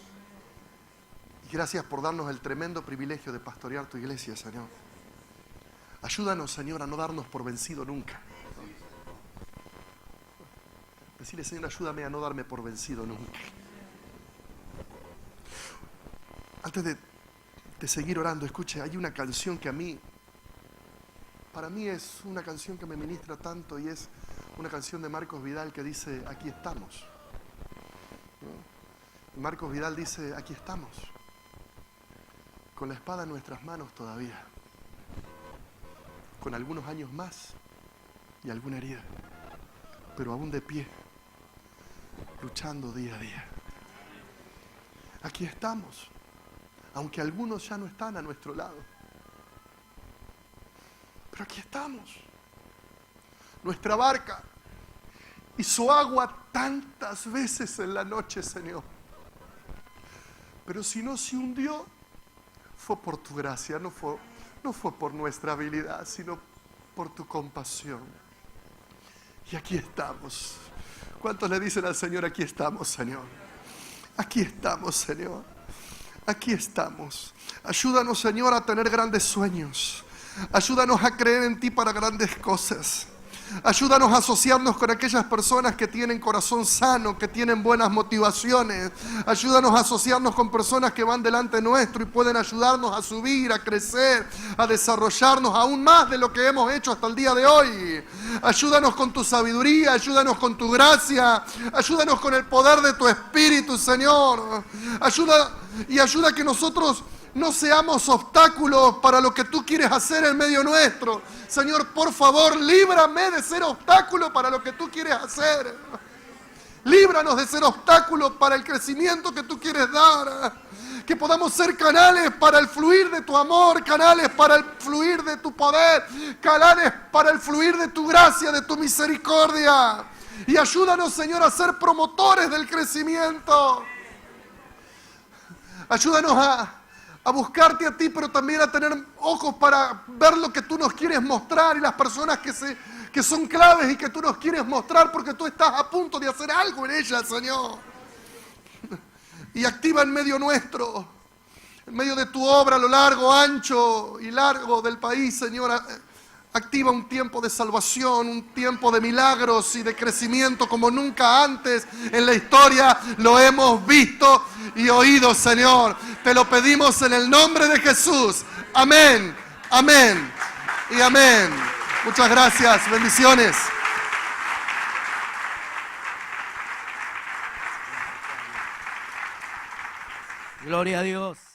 Y gracias por darnos el tremendo privilegio de pastorear tu iglesia, Señor. Ayúdanos, Señor, a no darnos por vencido nunca. Decirle, Señor, ayúdame a no darme por vencido nunca. Antes de seguir orando, escuche, hay una canción que para mí es una canción que me ministra tanto, y es una canción de Marcos Vidal que dice, aquí estamos. ¿No? Marcos Vidal dice, aquí estamos, con la espada en nuestras manos todavía, con algunos años más y alguna herida, pero aún de pie, luchando día a día. Aquí estamos, aunque algunos ya no están a nuestro lado, pero aquí estamos. Nuestra barca hizo agua tantas veces en la noche, Señor, pero si no se hundió, fue por tu gracia, no fue por nuestra habilidad, sino por tu compasión. Y aquí estamos. ¿Cuántos le dicen al Señor, aquí estamos, Señor? Aquí estamos, Señor. Aquí estamos. Ayúdanos, Señor, a tener grandes sueños. Ayúdanos a creer en ti para grandes cosas. Ayúdanos a asociarnos con aquellas personas que tienen corazón sano, que tienen buenas motivaciones. Ayúdanos a asociarnos con personas que van delante nuestro y pueden ayudarnos a subir, a crecer, a desarrollarnos aún más de lo que hemos hecho hasta el día de hoy. Ayúdanos con tu sabiduría, ayúdanos con tu gracia, ayúdanos con el poder de tu Espíritu, Señor. Ayuda que nosotros no seamos obstáculos para lo que tú quieres hacer en medio nuestro. Señor, por favor, líbrame de ser obstáculo para lo que tú quieres hacer. Líbranos de ser obstáculos para el crecimiento que tú quieres dar. Que podamos ser canales para el fluir de tu amor, canales para el fluir de tu poder, canales para el fluir de tu gracia, de tu misericordia. Y ayúdanos, Señor, a ser promotores del crecimiento. Ayúdanos a buscarte a ti, pero también a tener ojos para ver lo que tú nos quieres mostrar y las personas que son claves y que tú nos quieres mostrar, porque tú estás a punto de hacer algo en ellas, Señor. Y activa en medio nuestro, en medio de tu obra a lo largo, ancho y largo del país, Señor. Activa un tiempo de salvación, un tiempo de milagros y de crecimiento como nunca antes en la historia lo hemos visto y oído, Señor. Te lo pedimos en el nombre de Jesús. Amén, amén y amén. Muchas gracias, bendiciones. Gloria a Dios.